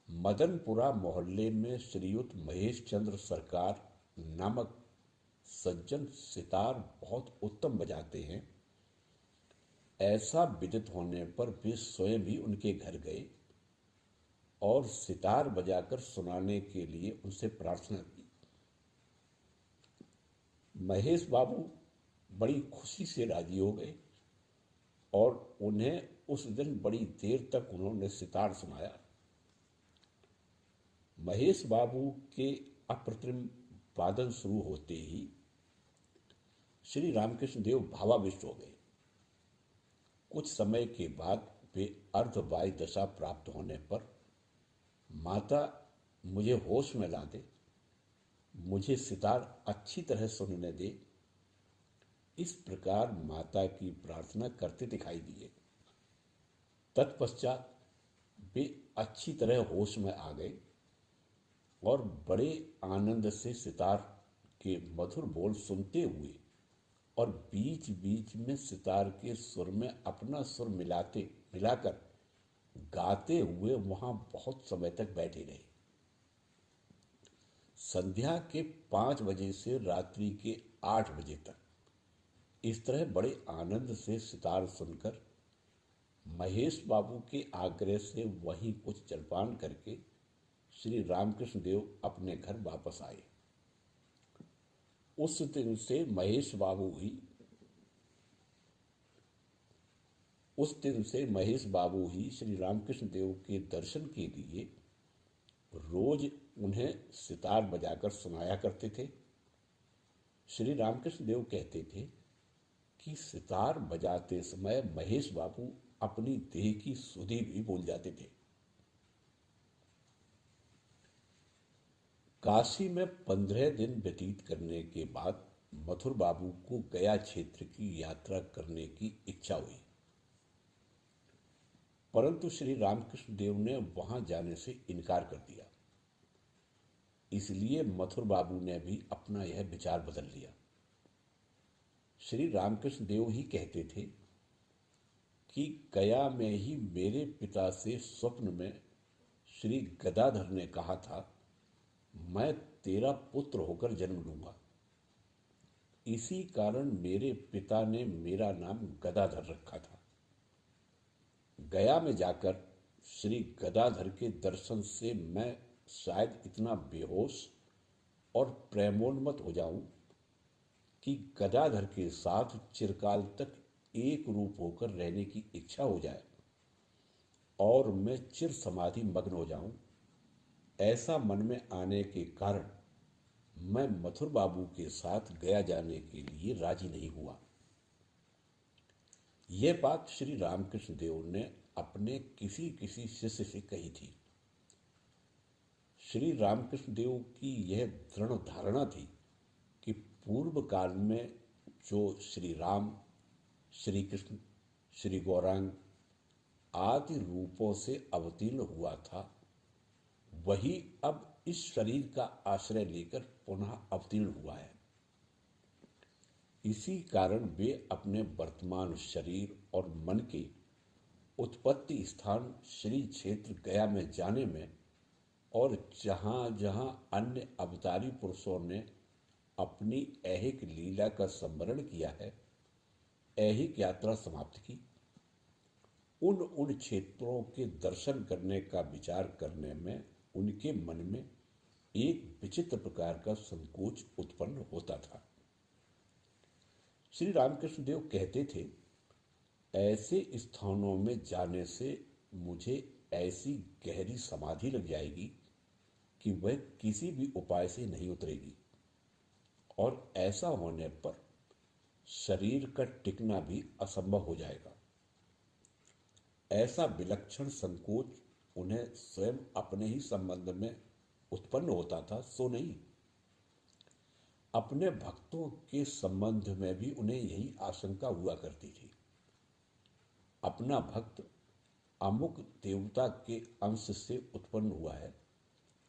[SPEAKER 1] मदनपुरा मोहल्ले में श्रीयुत महेश चंद्र सरकार नामक सज्जन सितार बहुत उत्तम बजाते हैं। ऐसा विदित होने पर वे स्वयं भी उनके घर गए और सितार बजाकर सुनाने के लिए उनसे प्रार्थना की। महेश बाबू बड़ी खुशी से राजी हो गए और उन्हें उस दिन बड़ी देर तक उन्होंने सितार सुनाया। महेश बाबू के अप्रतिम वादन शुरू होते ही श्री रामकृष्ण देव भावाविष्ट हो गए। कुछ समय के बाद वे अर्धवाय दशा प्राप्त होने पर, माता मुझे होश में ला दे, मुझे सितार अच्छी तरह सुनने दे, इस प्रकार माता की प्रार्थना करते दिखाई दिए। तत्पश्चात वे अच्छी तरह होश में आ गए और बड़े आनंद से सितार के मधुर बोल सुनते हुए और बीच बीच में सितार के सुर में अपना सुर मिलाकर गाते हुए वहां बहुत समय तक बैठे रहे। संध्या के 5 बजे से रात्रि के 8 बजे तक इस तरह बड़े आनंद से सितार सुनकर महेश बाबू के आग्रह से वहीं कुछ जलपान करके श्री रामकृष्ण देव अपने घर वापस आए। उस दिन से महेश बाबू ही श्री रामकृष्ण देव के दर्शन के लिए रोज उन्हें सितार बजाकर सुनाया करते थे। श्री रामकृष्ण देव कहते थे कि सितार बजाते समय महेश बाबू अपनी देह की सुधि भी भूल जाते थे। काशी में 15 दिन व्यतीत करने के बाद मथुर बाबू को गया क्षेत्र की यात्रा करने की इच्छा हुई, परंतु श्री रामकृष्ण देव ने वहां जाने से इनकार कर दिया। इसलिए मथुर बाबू ने भी अपना यह विचार बदल लिया। श्री रामकृष्ण देव ही कहते थे कि गया में ही मेरे पिता से स्वप्न में श्री गदाधर ने कहा था, मैं तेरा पुत्र होकर जन्म लूंगा। इसी कारण मेरे पिता ने मेरा नाम गदाधर रखा था। गया में जाकर श्री गदाधर के दर्शन से मैं शायद इतना बेहोश और प्रेमोन्मत्त हो जाऊं कि गदाधर के साथ चिरकाल तक एक रूप होकर रहने की इच्छा हो जाए और मैं चिर समाधि मग्न हो जाऊं। ऐसा मन में आने के कारण मैं मथुर बाबू के साथ गया जाने के लिए राजी नहीं हुआ। यह बात श्री रामकृष्ण देव ने अपने किसी शिष्य से कही थी। श्री रामकृष्ण देव की यह दृढ़ धारणा थी कि पूर्व काल में जो श्री राम, श्री कृष्ण, श्री गौरांग आदि रूपों से अवतीर्ण हुआ था, वही अब इस शरीर का आश्रय लेकर पुनः अवतीर्ण हुआ है। इसी कारण वे अपने वर्तमान शरीर और मन के उत्पत्ति स्थान श्री क्षेत्र गया में जाने में और जहाँ जहाँ अन्य अवतारी पुरुषों ने अपनी ऐहिक लीला का स्मरण किया है, ऐहिक यात्रा समाप्त की, उन क्षेत्रों के दर्शन करने का विचार करने में उनके मन में एक विचित्र प्रकार का संकोच उत्पन्न होता था। श्री रामकृष्ण देव कहते थे, ऐसे स्थानों में जाने से मुझे ऐसी गहरी समाधि लग जाएगी कि वह किसी भी उपाय से नहीं उतरेगी, और ऐसा होने पर शरीर का टिकना भी असंभव हो जाएगा। ऐसा विलक्षण संकोच उन्हें स्वयं अपने ही संबंध में उत्पन्न होता था, सो नहीं, अपने भक्तों के संबंध में भी उन्हें यही आशंका हुआ करती थी। अपना भक्त अमुक देवता के अंश से उत्पन्न हुआ है,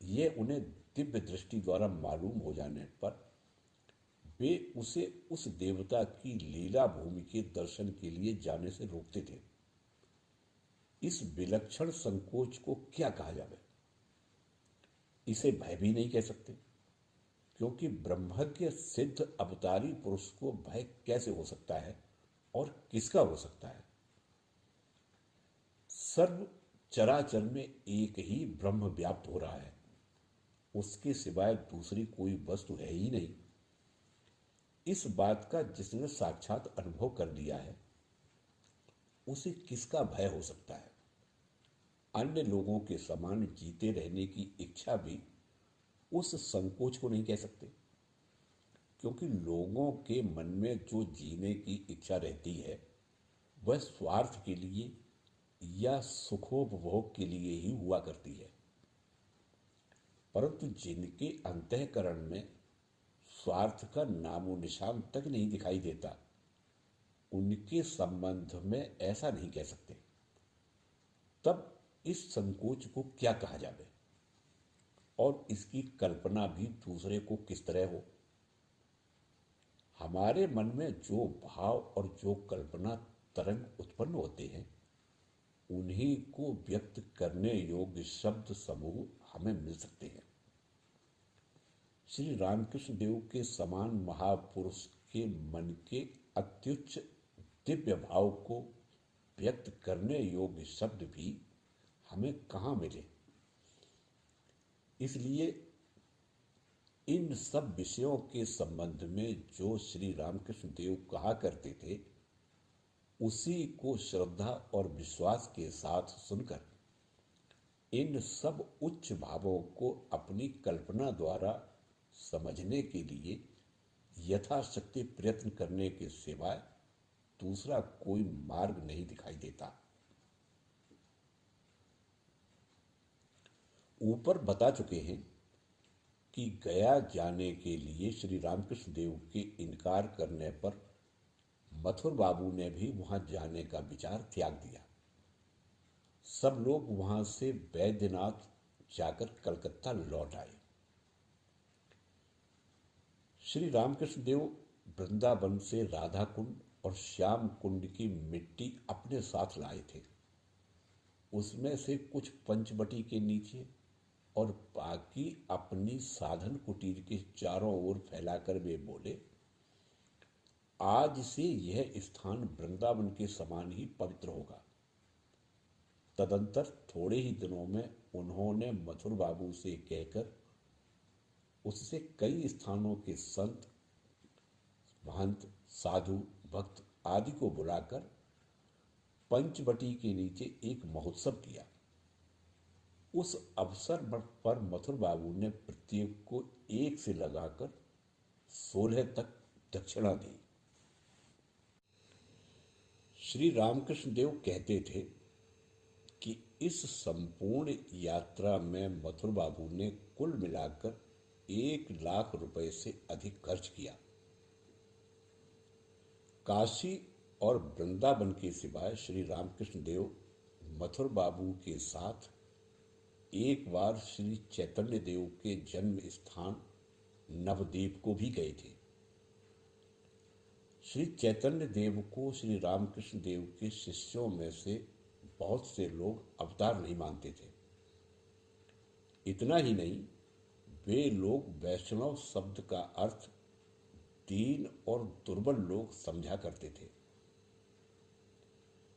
[SPEAKER 1] यह उन्हें दिव्य दृष्टि द्वारा मालूम हो जाने पर वे उसे उस देवता की लीला भूमि के दर्शन के लिए जाने से रोकते थे। इस विलक्षण संकोच को क्या कहा जाए? इसे भय भी नहीं कह सकते, क्योंकि ब्रह्मज्ञ सिद्ध अवतारी पुरुष को भय कैसे हो सकता है और किसका हो सकता है? सर्व चराचर में एक ही ब्रह्म व्याप्त हो रहा है, उसके सिवाय दूसरी कोई वस्तु है ही नहीं। इस बात का जिसने साक्षात अनुभव कर लिया है, उसे किसका भय हो सकता है? अन्य लोगों के समान जीते रहने की इच्छा भी उस संकोच को नहीं कह सकते, क्योंकि लोगों के मन में जो जीने की इच्छा रहती है वह स्वार्थ के लिए या सुखोपभोग के लिए ही हुआ करती है। परंतु जिनके अंतःकरण में स्वार्थ का नामो निशान तक नहीं दिखाई देता, उनके संबंध में ऐसा नहीं कह सकते। तब इस संकोच को क्या कहा जाए और इसकी कल्पना भी दूसरे को किस तरह हो? हमारे मन में जो भाव और जो कल्पना तरंग उत्पन्न होते हैं, उन्हीं को व्यक्त करने योग्य शब्द समूह हमें मिल सकते हैं। श्री रामकृष्ण देव के समान महापुरुष के मन के अत्युच्च दिव्य भाव को व्यक्त करने योग्य शब्द भी हमें कहाँ मिले। इसलिए इन सब विषयों के संबंध में जो श्री रामकृष्ण देव कहा करते थे, उसी को श्रद्धा और विश्वास के साथ सुनकर इन सब उच्च भावों को अपनी कल्पना द्वारा समझने के लिए यथाशक्ति प्रयत्न करने के सिवाय दूसरा कोई मार्ग नहीं दिखाई देता। ऊपर बता चुके हैं कि गया जाने के लिए श्री रामकृष्ण देव के इनकार करने पर मथुर बाबू ने भी वहां जाने का विचार त्याग दिया। सब लोग वहां से बैद्यनाथ जाकर कलकत्ता लौट आए। श्री रामकृष्ण देव वृंदावन से राधा कुंड और श्याम कुंड की मिट्टी अपने साथ लाए थे। उसमें से कुछ पंचवटी के नीचे और बाकी अपनी साधन कुटीर के चारों ओर फैलाकर वे बोले, आज से यह स्थान वृंदावन के समान ही पवित्र होगा। तदंतर थोड़े ही दिनों में उन्होंने मथुर बाबू से कहकर उससे कई स्थानों के संत, महंत, साधु, भक्त आदि को बुलाकर पंचवटी के नीचे एक महोत्सव किया। उस अवसर पर मथुर बाबू ने प्रत्येक को 1 से लगाकर 16 तक दक्षिणा दी। श्री रामकृष्ण देव कहते थे कि इस संपूर्ण यात्रा में मथुर बाबू ने कुल मिलाकर 1 लाख रुपए से अधिक खर्च किया। काशी और वृंदावन के सिवाय श्री रामकृष्ण देव मथुर बाबू के साथ एक बार श्री चैतन्य देव के जन्म स्थान नवद्वीप को भी गए थे। श्री चैतन्य देव को श्री रामकृष्ण देव के शिष्यों में से बहुत से लोग अवतार नहीं मानते थे। इतना ही नहीं, वे लोग वैष्णव शब्द का अर्थ दीन और दुर्बल लोग समझा करते थे।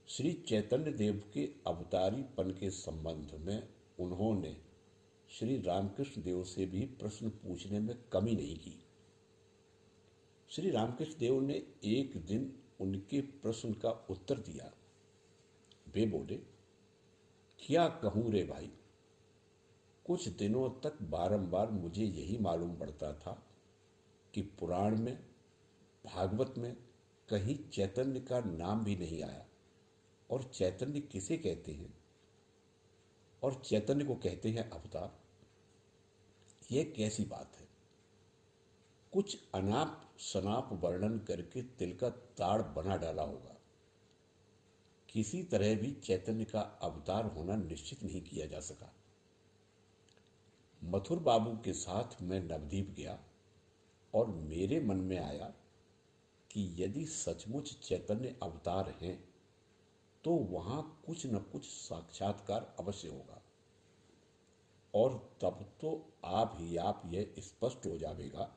[SPEAKER 1] श्री चैतन्य देव के अवतारीपन के संबंध में उन्होंने श्री रामकृष्ण देव से भी प्रश्न पूछने में कमी नहीं की। श्री रामकृष्ण देव ने एक दिन उनके प्रश्न का उत्तर दिया। वे बोले, क्या कहूं रे भाई, कुछ दिनों तक बारंबार मुझे यही मालूम पड़ता था कि पुराण में, भागवत में कहीं चैतन्य का नाम भी नहीं आया। और चैतन्य किसे कहते हैं? और चैतन्य को कहते हैं अवतार। यह कैसी बात है? कुछ अनाप शनाप वर्णन करके तिल का ताड़ बना डाला होगा। किसी तरह भी चैतन्य का अवतार होना निश्चित नहीं किया जा सका। मथुर बाबू के साथ मैं नवद्वीप गया और मेरे मन में आया कि यदि सचमुच चैतन्य अवतार हैं तो वहां कुछ न कुछ साक्षात्कार अवश्य होगा। और तब तो आप ही आप यह स्पष्ट हो जाएगा,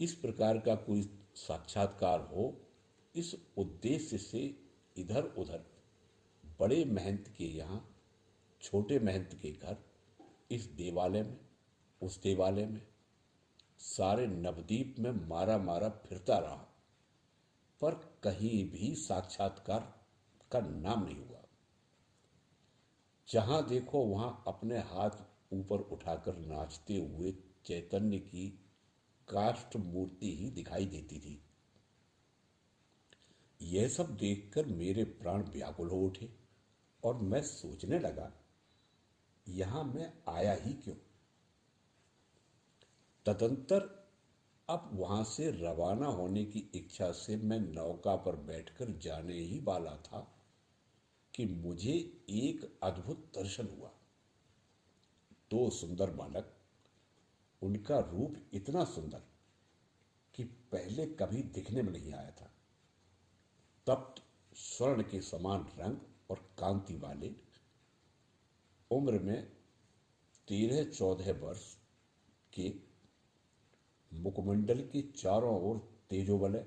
[SPEAKER 1] इस प्रकार का कोई साक्षात्कार हो, इस उद्देश्य से इधर उधर बड़े महंत के यहाँ, छोटे महंत के घर, इस देवालय में, उस देवालय में, सारे नवद्वीप में मारा मारा फिरता रहा, पर कहीं भी साक्षात्कार का नाम नहीं हुआ। जहां देखो वहां अपने हाथ ऊपर उठाकर नाचते हुए चैतन्य की काष्ठ मूर्ति ही दिखाई देती थी। यह सब देखकर मेरे प्राण व्याकुल हो उठे और मैं सोचने लगा, यहां मैं आया ही क्यों। तदंतर अब वहां से रवाना होने की इच्छा से मैं नौका पर बैठकर जाने ही वाला था कि मुझे एक अद्भुत दर्शन हुआ। 2 सुंदर बालक, उनका रूप इतना सुंदर कि पहले कभी दिखने में नहीं आया था। तप्त स्वर्ण के समान रंग और कांति वाले, उम्र में 13-14 वर्ष के, मुखमंडल के चारों ओर तेजोवलय,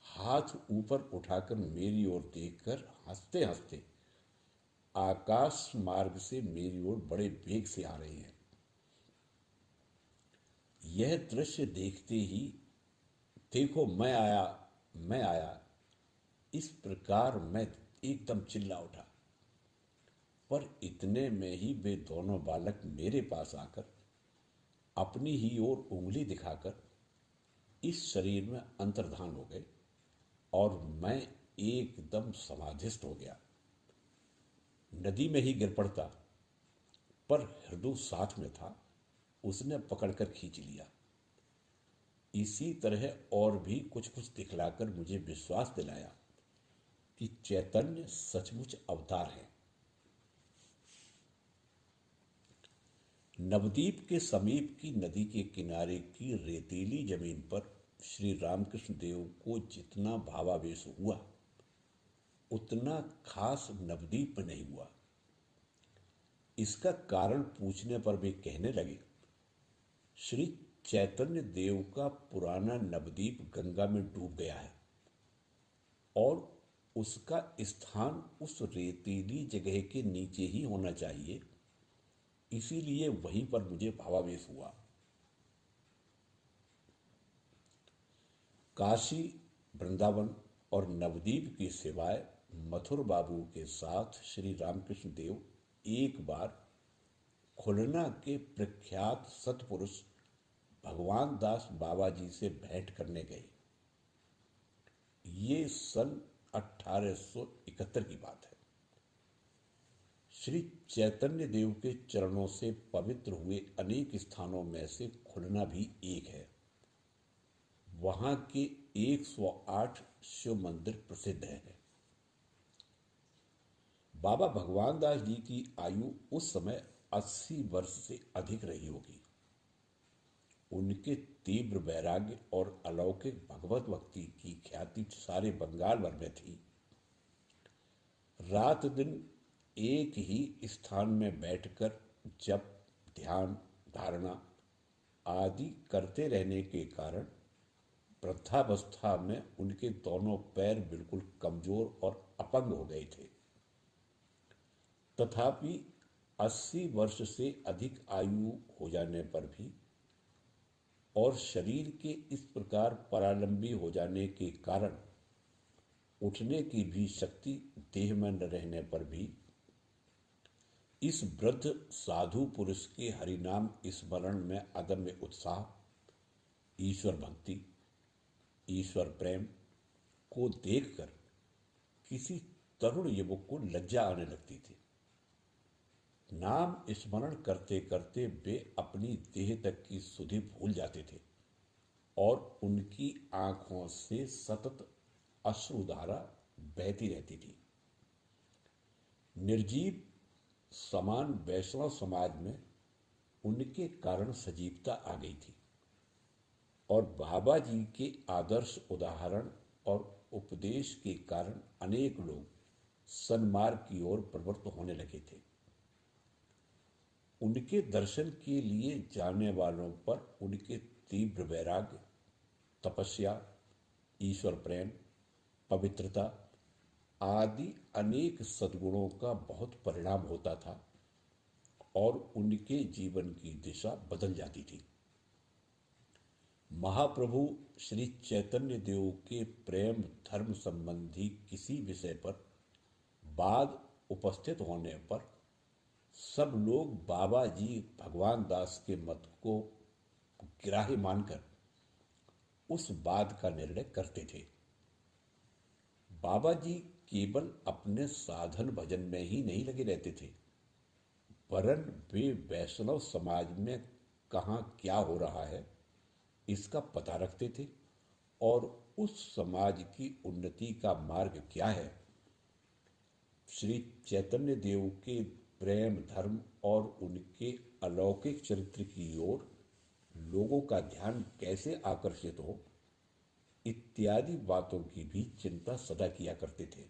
[SPEAKER 1] हाथ ऊपर उठाकर मेरी ओर देखकर हंसते हंसते आकाश मार्ग से मेरी ओर बड़े वेग से आ रहे हैं। यह दृश्य देखते ही देखो मैं आया, इस प्रकार मैं एकदम चिल्ला उठा। पर इतने में ही वे दोनों बालक मेरे पास आकर अपनी ही ओर उंगली दिखाकर इस शरीर में अंतर्धान हो गए और मैं एकदम समाधिस्थ हो गया। नदी में ही गिर पड़ता, पर हृदय साथ में था, उसने पकड़कर खींच लिया। इसी तरह और भी कुछ कुछ दिखलाकर मुझे विश्वास दिलाया कि चैतन्य सचमुच अवतार है। नवद्वीप के समीप की नदी के किनारे की रेतीली जमीन पर श्री रामकृष्ण देव को जितना भावावेश हुआ उतना खास नवद्वीप में नहीं हुआ। इसका कारण पूछने पर वे कहने लगे, श्री चैतन्य देव का पुराना नवद्वीप गंगा में डूब गया है और उसका स्थान उस रेतीली जगह के नीचे ही होना चाहिए, इसीलिए वहीं पर मुझे भावावेश हुआ। काशी, वृंदावन और नवद्वीप के सिवाय मथुर बाबू के साथ श्री रामकृष्ण देव एक बार खुलना के प्रख्यात सतपुरुष भगवान दास बाबा जी से भेंट करने गए। ये सन 1871 की बात है। श्री चैतन्य देव के चरणों से पवित्र हुए अनेक स्थानों में से खुलना भी एक है। वहां के 108 शिव मंदिर प्रसिद्ध है। बाबा भगवान दास जी की आयु उस समय 80 वर्ष से अधिक रही होगी। उनके तीव्र वैराग्य और अलौकिक भगवत भक्ति की ख्याति सारे बंगाल भर में थी। रात दिन एक ही स्थान में बैठकर जप, ध्यान, धारणा आदि करते रहने के कारण वृद्धावस्था में उनके दोनों पैर बिल्कुल कमजोर और अपंग हो गए थे। तथापि 80 वर्ष से अधिक आयु हो जाने पर भी और शरीर के इस प्रकार परालंबी हो जाने के कारण उठने की भी शक्ति देह में न रहने पर भी इस वृद्ध साधु पुरुष के हरिनाम स्मरण में अदम्य उत्साह, ईश्वर भक्ति, ईश्वर प्रेम को देखकर किसी तरुण युवक को लज्जा आने लगती थी। नाम स्मरण करते करते वे अपनी देह तक की सुधि भूल जाते थे और उनकी आंखों से सतत अश्रुधारा बहती रहती थी। निर्जीव समान वैष्णव समाज में उनके कारण सजीवता आ गई थी और बाबा जी के आदर्श उदाहरण और उपदेश के कारण अनेक लोग सन्मार्ग की ओर प्रवृत्त होने लगे थे। उनके दर्शन के लिए जाने वालों पर उनके तीव्र वैराग्य, तपस्या, ईश्वर प्रेम, पवित्रता आदि अनेक सद्गुणों का बहुत परिणाम होता था और उनके जीवन की दिशा बदल जाती थी। महाप्रभु श्री चैतन्य देव के प्रेम धर्म संबंधी किसी विषय पर वाद उपस्थित होने पर सब लोग बाबा जी भगवान दास के मत को ग्राह्य मानकर उस वाद का निर्णय करते थे। बाबा जी केवल अपने साधन भजन में ही नहीं लगे रहते थे, वरन वे वैष्णव समाज में कहाँ क्या हो रहा है इसका पता रखते थे और उस समाज की उन्नति का मार्ग क्या है, श्री चैतन्य देव के प्रेम धर्म और उनके अलौकिक चरित्र की ओर लोगों का ध्यान कैसे आकर्षित हो, इत्यादि बातों की भी चिंता सदा किया करते थे।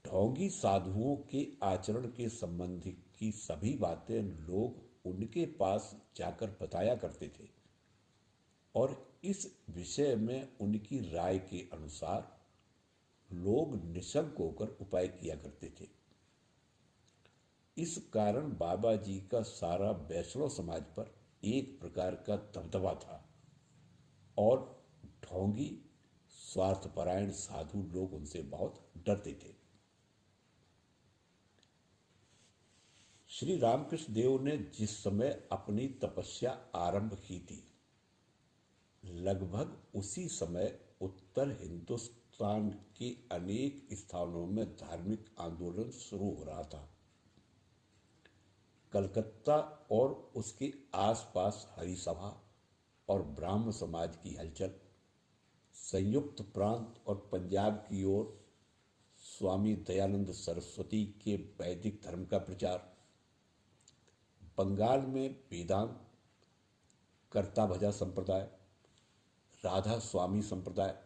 [SPEAKER 1] ढोंगी साधुओं के आचरण के संबंधी की सभी बातें लोग उनके पास जाकर बताया करते थे। और इस विषय में उनकी राय के अनुसार लोग निशंक होकर उपाय किया करते थे। इस कारण बाबा जी का सारा वैष्णव समाज पर एक प्रकार का दबदबा था और ढोंगी स्वार्थपरायण साधु लोग उनसे बहुत डरते थे। श्री रामकृष्ण देव ने जिस समय अपनी तपस्या आरंभ की थी, लगभग उसी समय उत्तर हिंदुस्तान के अनेक स्थानों में धार्मिक आंदोलन शुरू हो रहा था। कलकत्ता और उसके आसपास हरि सभा और ब्राह्म समाज की हलचल, संयुक्त प्रांत और पंजाब की ओर स्वामी दयानंद सरस्वती के वैदिक धर्म का प्रचार, बंगाल में वेदांत, कर्ता भजा संप्रदाय, राधा स्वामी संप्रदाय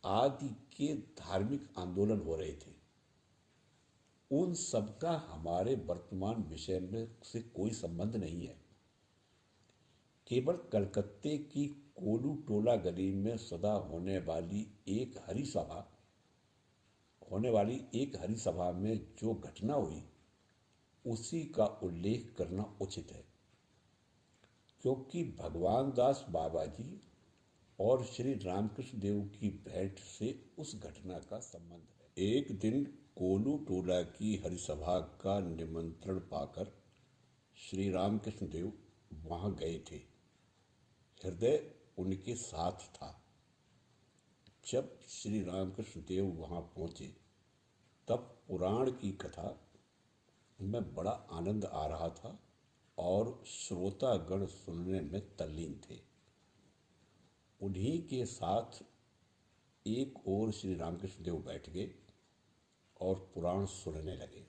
[SPEAKER 1] आदि के धार्मिक आंदोलन हो रहे थे। उन सबका हमारे वर्तमान विषय में से कोई संबंध नहीं है। केवल कलकत्ते की कोलू टोला गली में सदा होने वाली एक हरी सभा में जो घटना हुई, उसी का उल्लेख करना उचित है, क्योंकि भगवान दास बाबा जी और श्री रामकृष्ण देव की भेंट से उस घटना का संबंध है। एक दिन कोलू टोला की हरिसभा का निमंत्रण पाकर श्री रामकृष्ण देव वहां गए थे। हृदय उनके साथ था। जब श्री रामकृष्ण देव वहां पहुंचे, तब पुराण की कथा में बड़ा आनंद आ रहा था और श्रोतागण सुनने में तल्लीन थे। उन्हीं के साथ एक ओर श्री रामकृष्ण देव बैठ गए और पुराण सुनने लगे।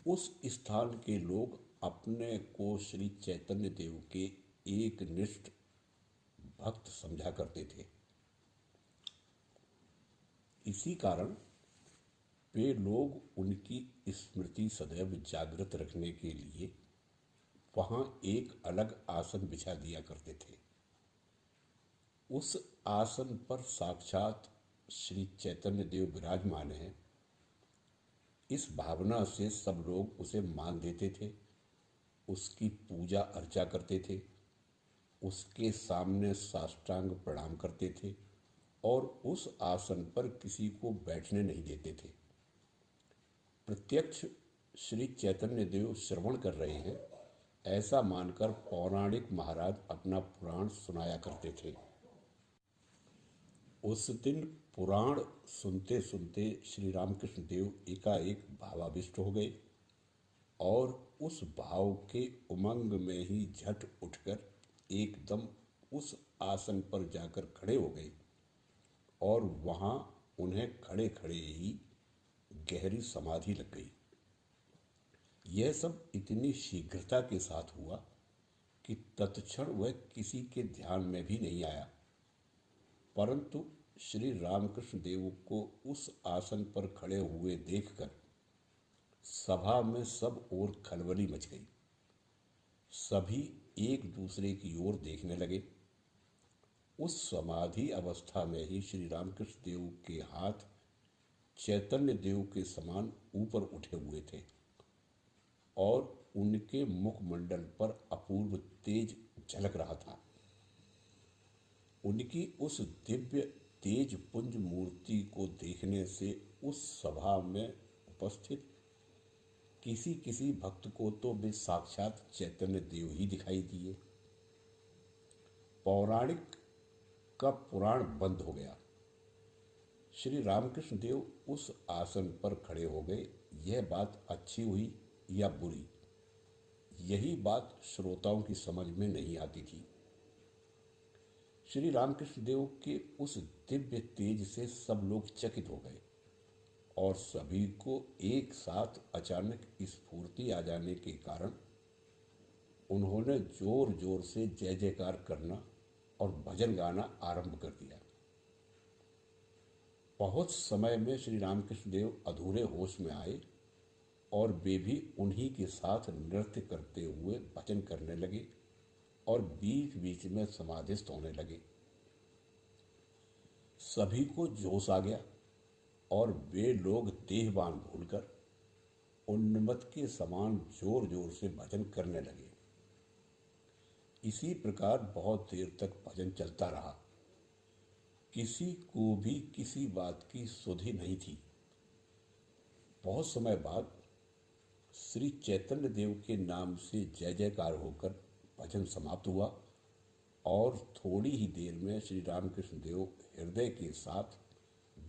[SPEAKER 1] उस स्थान के लोग अपने को श्री चैतन्य देव के एक निष्ठ भक्त समझा करते थे। इसी कारण वे लोग उनकी स्मृति सदैव जागृत रखने के लिए वहां एक अलग आसन बिछा दिया करते थे। उस आसन पर साक्षात श्री चैतन्य देव विराजमान हैं, इस भावना से सब लोग उसे मान देते थे, उसकी पूजा अर्चा करते थे, उसके सामने साष्टांग प्रणाम करते थे और उस आसन पर किसी को बैठने नहीं देते थे। प्रत्यक्ष श्री चैतन्य देव श्रवण कर रहे हैं, ऐसा मानकर पौराणिक महाराज अपना पुराण सुनाया करते थे। उस दिन पुराण सुनते सुनते श्री रामकृष्ण देव एकाएक भावाविष्ट हो गए और उस भाव के उमंग में ही झट उठकर एकदम उस आसन पर जाकर खड़े हो गए और वहां उन्हें खड़े खड़े ही गहरी समाधि लग गई। यह सब इतनी शीघ्रता के साथ हुआ कि तत्क्षण वह किसी के ध्यान में भी नहीं आया, परंतु श्री रामकृष्ण देव को उस आसन पर खड़े हुए देखकर सभा में सब ओर खलबली मच गई। सभी एक दूसरे की ओर देखने लगे। उस समाधि अवस्था में ही श्री रामकृष्ण देव के हाथ चैतन्य देव के समान ऊपर उठे हुए थे और उनके मुखमंडल पर अपूर्व तेज झलक रहा था। उनकी उस दिव्य तेज पुंज मूर्ति को देखने से उस सभा में उपस्थित किसी किसी भक्त को तो वे साक्षात चैतन्य देव ही दिखाई दिए। पौराणिक का पुराण बंद हो गया। श्री रामकृष्ण देव उस आसन पर खड़े हो गए। यह बात अच्छी हुई या बुरी, यही बात श्रोताओं की समझ में नहीं आती थी। श्री रामकृष्ण देव के उस दिव्य तेज से सब लोग चकित हो गए और सभी को एक साथ अचानक स्फूर्ति आ जाने के कारण उन्होंने जोर जोर से जय जयकार करना और भजन गाना आरंभ कर दिया। बहुत समय में श्री रामकृष्ण देव अधूरे होश में आए और वे भी उन्हीं के साथ नृत्य करते हुए भजन करने लगे और बीच बीच में समाधिस्थ होने लगे। सभी को जोश आ गया और वे लोग देहभान भूलकर उन्मत्त के समान जोर जोर से भजन करने लगे। इसी प्रकार बहुत देर तक भजन चलता रहा। किसी को भी किसी बात की सुधि नहीं थी। बहुत समय बाद श्री चैतन्य देव के नाम से जय जयकार होकर भजन समाप्त हुआ और थोड़ी ही देर में श्री रामकृष्ण देव हृदय के साथ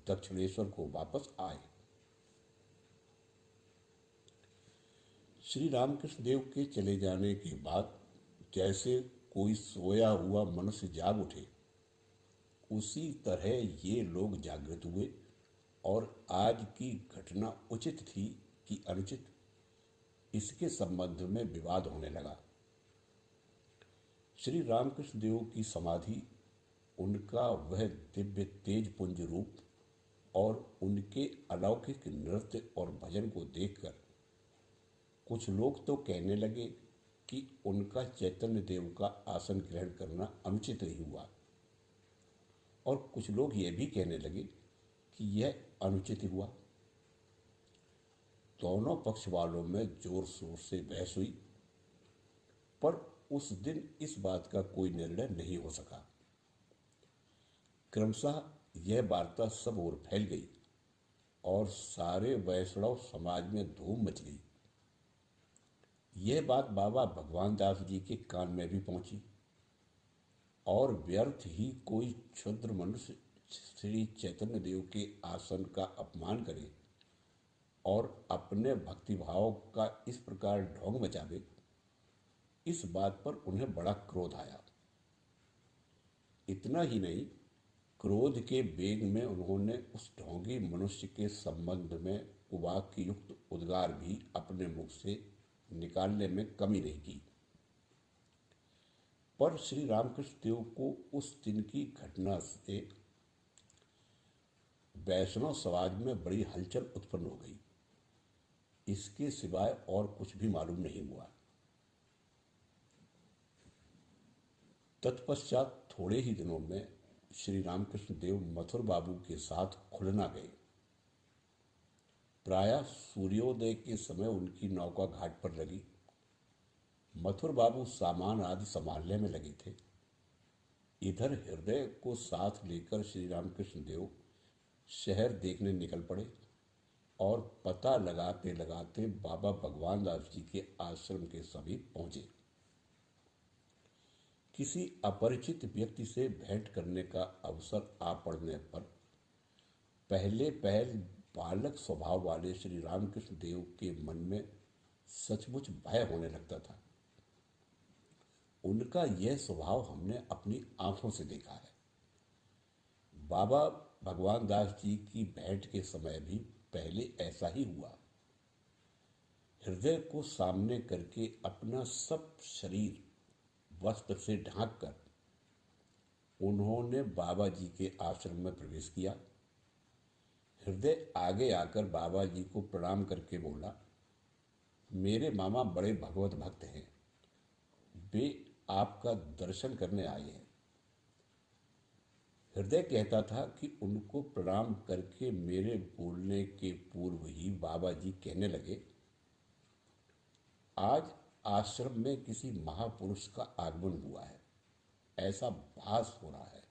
[SPEAKER 1] दक्षिणेश्वर को वापस आए। श्री रामकृष्ण देव के चले जाने के बाद जैसे कोई सोया हुआ मनुष्य जाग उठे, उसी तरह ये लोग जागृत हुए और आज की घटना उचित थी कि अनुचित, इसके संबंध में विवाद होने लगा। श्री रामकृष्ण देव की समाधि, उनका वह दिव्य तेज पुंज रूप और उनके अलौकिक नृत्य और भजन को देखकर कुछ लोग तो कहने लगे कि उनका चैतन्य देव का आसन ग्रहण करना अनुचित नहीं हुआ, और कुछ लोग ये भी कहने लगे कि यह अनुचित ही हुआ। दोनों पक्ष वालों में जोर शोर से बहस हुई, पर उस दिन इस बात का कोई निर्णय नहीं हो सका। क्रमशः यह वार्ता सब ओर फैल गई और सारे वैष्णव समाज में धूम मच गई। यह बात बाबा भगवान दास जी के कान में भी पहुंची और व्यर्थ ही कोई क्षुद्र मनुष्य श्री चैतन्य देव के आसन का अपमान करे और अपने भक्तिभाव का इस प्रकार ढोंग मचावे, इस बात पर उन्हें बड़ा क्रोध आया। इतना ही नहीं, क्रोध के वेग में उन्होंने उस ढोंगी मनुष्य के संबंध में उवाक युक्त उद्गार भी अपने मुख से निकालने में कमी नहीं की। पर श्री रामकृष्ण देव को उस दिन की घटना से वैष्णव समाज में बड़ी हलचल उत्पन्न हो गई। इसके सिवाय और कुछ भी मालूम नहीं हुआ। तत्पश्चात थोड़े ही दिनों में श्री रामकृष्ण देव मथुर बाबू के साथ खुलना गए। प्रायः सूर्योदय के समय उनकी नौका घाट पर लगी। मथुर बाबू सामान आदि संभालने में लगे थे। इधर हृदय को साथ लेकर श्री रामकृष्ण देव शहर देखने निकल पड़े और पता लगाते लगाते बाबा भगवान दास जी के आश्रम के समीप पहुंचे। किसी अपरिचित व्यक्ति से भेंट करने का अवसर आ पड़ने पर पहले पहल बालक स्वभाव वाले श्री रामकृष्ण देव के मन में सचमुच भय होने लगता था। उनका यह स्वभाव हमने अपनी आंखों से देखा है। बाबा भगवान दास जी की भेंट के समय भी पहले ऐसा ही हुआ। हृदय को सामने करके अपना सब शरीर वस्त्र से ढांककर उन्होंने बाबा जी के आश्रम में प्रवेश किया। हृदय आगे आकर बाबा जी को प्रणाम करके बोला, मेरे मामा बड़े भगवत भक्त हैं, वे आपका दर्शन करने आए हैं। हृदय कहता था कि उनको प्रणाम करके मेरे बोलने के पूर्व ही बाबा जी कहने लगे, आज आश्रम में किसी महापुरुष का आगमन हुआ है, ऐसा भास हो रहा है।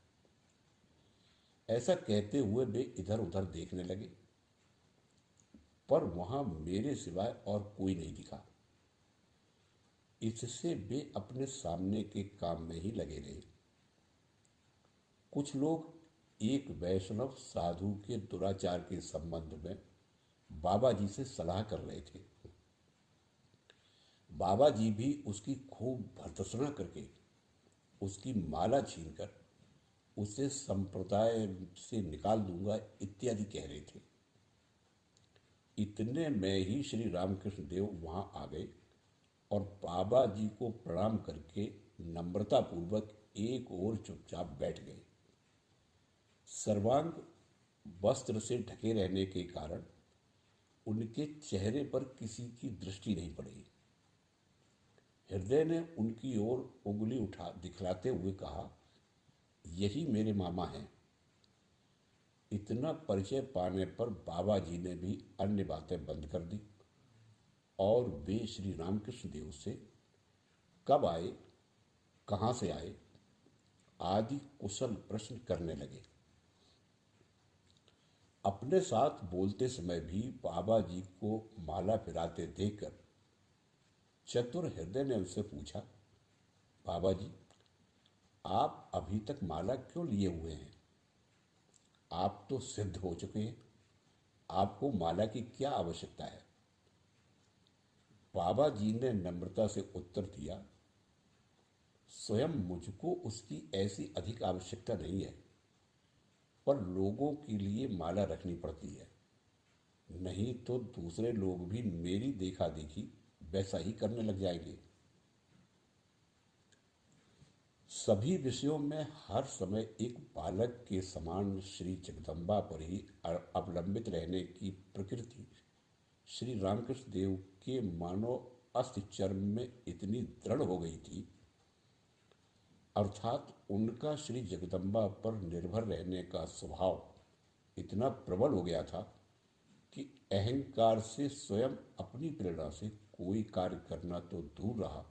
[SPEAKER 1] ऐसा कहते हुए वे इधर उधर देखने लगे, पर वहां मेरे सिवाय और कोई नहीं दिखा। इससे वे अपने सामने के काम में ही लगे रहे। कुछ लोग एक वैष्णव साधु के दुराचार के संबंध में बाबा जी से सलाह कर रहे थे। बाबा जी भी उसकी खूब भर्त्सना करके उसकी माला छीनकर उसे संप्रदाय से निकाल दूंगा इत्यादि कह रहे थे। इतने में ही श्री रामकृष्ण देव वहां आ गए और बाबा जी को प्रणाम करके नम्रतापूर्वक एक ओर चुपचाप बैठ गए। सर्वांग वस्त्र से ढके रहने के कारण उनके चेहरे पर किसी की दृष्टि नहीं पड़ी। हृदय ने उनकी ओर उंगली उठा दिखलाते हुए कहा, यही मेरे मामा हैं। इतना परिचय पाने पर बाबा जी ने भी अन्य बातें बंद कर दी और वे श्री रामकृष्ण देव से कब आए, कहाँ से आए आदि कुशल प्रश्न करने लगे। अपने साथ बोलते समय भी बाबा जी को माला फिराते देखकर चतुर हृदय ने उनसे पूछा, बाबा जी, आप अभी तक माला क्यों लिए हुए हैं? आप तो सिद्ध हो चुके हैं, आपको माला की क्या आवश्यकता है? बाबा जी ने नम्रता से उत्तर दिया, स्वयं मुझको उसकी ऐसी अधिक आवश्यकता नहीं है, पर लोगों के लिए माला रखनी पड़ती है, नहीं तो दूसरे लोग भी मेरी देखा देखी वैसा ही करने लग जाएंगे। सभी विषयों में हर समय एक बालक के समान श्री जगदम्बा पर ही अवलंबित रहने की प्रकृति श्री रामकृष्ण देव के मानव अस्थि चर्म में इतनी दृढ़ हो गई थी, अर्थात उनका श्री जगदम्बा पर निर्भर रहने का स्वभाव इतना प्रबल हो गया था कि अहंकार से स्वयं अपनी प्रेरणा से कोई कार्य करना तो दूर रहा,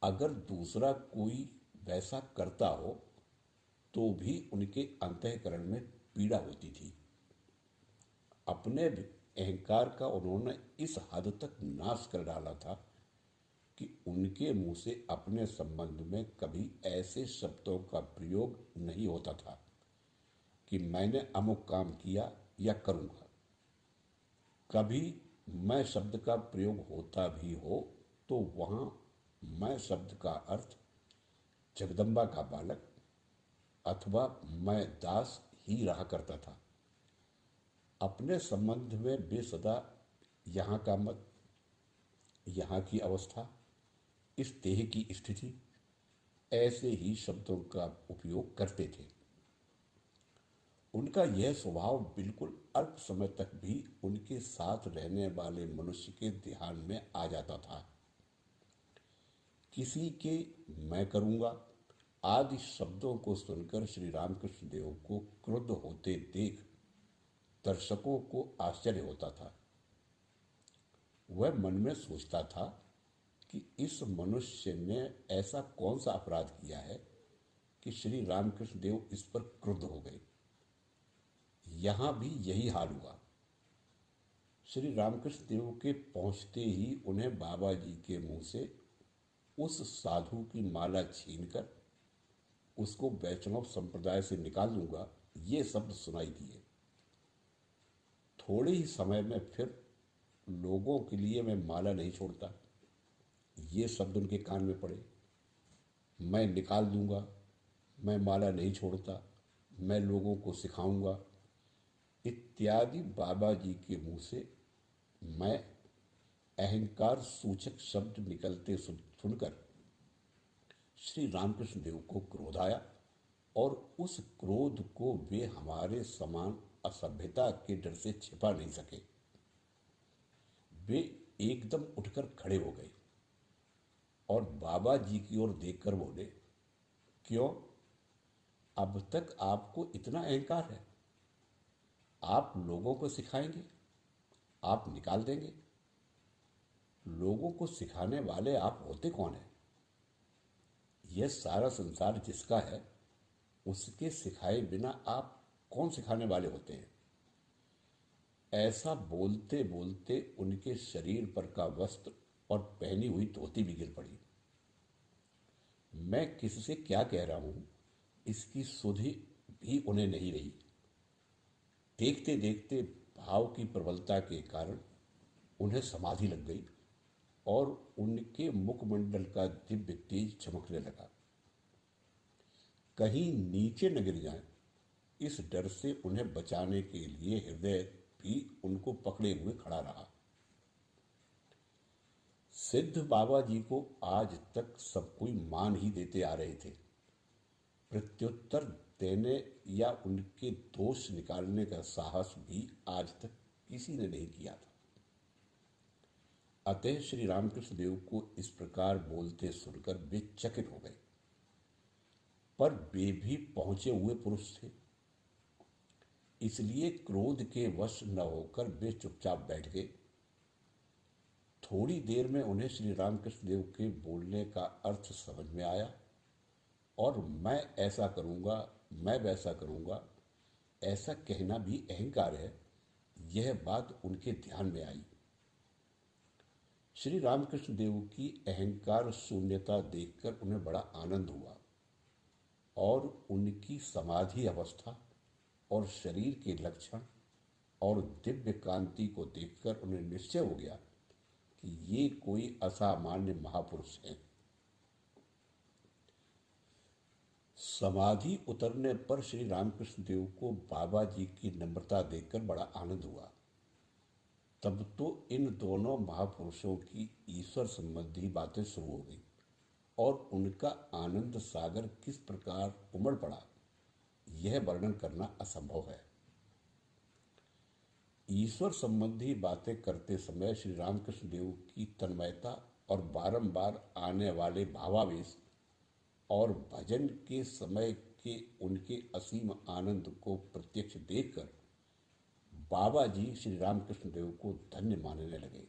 [SPEAKER 1] अगर दूसरा कोई वैसा करता हो तो भी उनके अंतःकरण में पीड़ा होती थी। अपने अहंकार का उन्होंने इस हद तक नाश कर डाला था कि उनके मुंह से अपने संबंध में कभी ऐसे शब्दों का प्रयोग नहीं होता था कि मैंने अमुक काम किया या करूँगा। कभी मैं शब्द का प्रयोग होता भी हो तो वहाँ मैं शब्द का अर्थ जगदम्बा का बालक अथवा मैं दास ही रहा करता था। अपने संबंध में वे सदा यहाँ का मत, यहाँ की अवस्था, इस देह की स्थिति, ऐसे ही शब्दों का उपयोग करते थे। उनका यह स्वभाव बिल्कुल अल्प समय तक भी उनके साथ रहने वाले मनुष्य के ध्यान में आ जाता था। किसी के मैं करूँगा आदि शब्दों को सुनकर श्री रामकृष्ण देव को क्रुद्ध होते देख दर्शकों को आश्चर्य होता था। वह मन में सोचता था कि इस मनुष्य ने ऐसा कौन सा अपराध किया है कि श्री रामकृष्ण देव इस पर क्रुद्ध हो गए। यहाँ भी यही हाल हुआ। श्री रामकृष्ण देव के पहुँचते ही उन्हें बाबा जी के मुंह से उस साधु की माला छीनकर उसको वैष्णव संप्रदाय से निकाल दूंगा, ये शब्द सुनाई दिए। थोड़े ही समय में फिर लोगों के लिए मैं माला नहीं छोड़ता, ये शब्द उनके कान में पड़े। मैं निकाल दूंगा, मैं माला नहीं छोड़ता, मैं लोगों को सिखाऊंगा इत्यादि बाबा जी के मुंह से मैं अहंकार सूचक शब्द निकलते सुनकर श्री रामकृष्ण देव को क्रोध आया और उस क्रोध को वे हमारे समान असभ्यता के डर से छिपा नहीं सके। वे एकदम उठकर खड़े हो गए और बाबा जी की ओर देखकर बोले, क्यों, अब तक आपको इतना अहंकार है? आप लोगों को सिखाएंगे, आप निकाल देंगे। लोगों को सिखाने वाले आप होते कौन हैं? यह सारा संसार जिसका है उसके सिखाए बिना आप कौन सिखाने वाले होते हैं? ऐसा बोलते बोलते उनके शरीर पर का वस्त्र और पहनी हुई धोती भी गिर पड़ी। मैं किससे क्या कह रहा हूं इसकी सुधि भी उन्हें नहीं रही। देखते देखते भाव की प्रबलता के कारण उन्हें समाधि लग गई और उनके मुखमंडल का दिव्य तेज चमकने लगा। कहीं नीचे न गिर जाएं, इस डर से उन्हें बचाने के लिए हृदय भी उनको पकड़े हुए खड़ा रहा। सिद्ध बाबा जी को आज तक सब कोई मान ही देते आ रहे थे। प्रत्युत्तर देने या उनके दोष निकालने का साहस भी आज तक किसी ने नहीं किया था। अतः श्री रामकृष्ण देव को इस प्रकार बोलते सुनकर वे चकित हो गए, पर वे भी पहुंचे हुए पुरुष थे, इसलिए क्रोध के वश न होकर वे चुपचाप बैठ गए। थोड़ी देर में उन्हें श्री रामकृष्ण देव के बोलने का अर्थ समझ में आया और मैं ऐसा करूंगा, मैं वैसा करूंगा, ऐसा कहना भी अहंकार है, यह बात उनके ध्यान में आई। श्री रामकृष्ण देव की अहंकार शून्यता देखकर उन्हें बड़ा आनंद हुआ और उनकी समाधि अवस्था और शरीर के लक्षण और दिव्य कांति को देखकर उन्हें निश्चय हो गया कि ये कोई असामान्य महापुरुष हैं। समाधि उतरने पर श्री रामकृष्ण देव को बाबा जी की नम्रता देखकर बड़ा आनंद हुआ। तब तो इन दोनों महापुरुषों की ईश्वर संबंधी बातें शुरू हो गई और उनका आनंद सागर किस प्रकार उमड़ पड़ा, यह वर्णन करना असंभव है। ईश्वर संबंधी बातें करते समय श्री रामकृष्ण देव की तन्मयता और बारंबार आने वाले भावावेश और भजन के समय के उनके असीम आनंद को प्रत्यक्ष देखकर बाबा जी श्री रामकृष्ण देव को धन्य मानने लगे।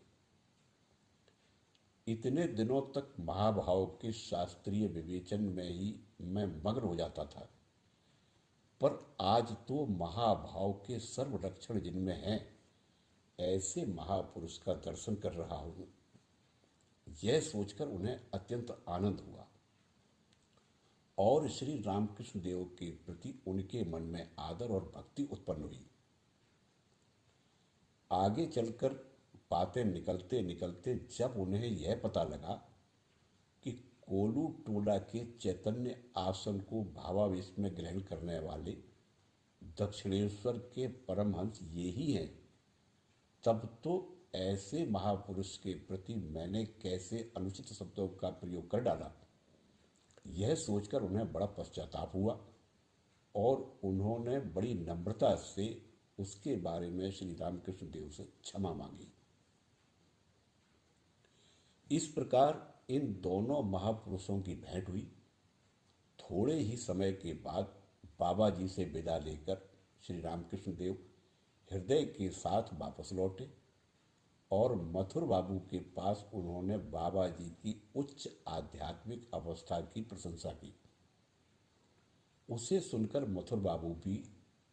[SPEAKER 1] इतने दिनों तक महाभाव के शास्त्रीय विवेचन में ही मैं मग्न हो जाता था, पर आज तो महाभाव के सर्व लक्षण जिनमें हैं, ऐसे महापुरुष का दर्शन कर रहा हूं। यह सोचकर उन्हें अत्यंत आनंद हुआ और श्री रामकृष्ण देव के प्रति उनके मन में आदर और भक्ति उत्पन्न हुई। आगे चलकर बातें निकलते निकलते जब उन्हें यह पता लगा कि कोलू टोला के चैतन्य आसन को भावावेश में ग्रहण करने वाले दक्षिणेश्वर के परमहंस ये ही हैं, तब तो ऐसे महापुरुष के प्रति मैंने कैसे अनुचित शब्दों का प्रयोग कर डाला, यह सोचकर उन्हें बड़ा पश्चाताप हुआ और उन्होंने बड़ी नम्रता से उसके बारे में श्री रामकृष्ण देव से क्षमा मांगी। इस प्रकार इन दोनों महापुरुषों की भेंट हुई। थोड़े ही समय के बाद बाबा जी से विदा लेकर श्री रामकृष्ण देव हृदय के साथ वापस लौटे और मथुर बाबू के पास उन्होंने बाबा जी की उच्च आध्यात्मिक अवस्था की प्रशंसा की। उसे सुनकर मथुर बाबू भी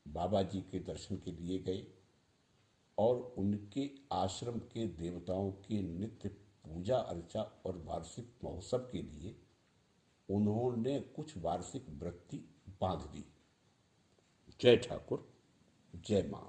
[SPEAKER 1] बाबा जी के दर्शन के लिए गए और उनके आश्रम के देवताओं की नित्य पूजा अर्चा और वार्षिक महोत्सव के लिए उन्होंने कुछ वार्षिक वृत्ति बांध दी। जय ठाकुर, जय मां।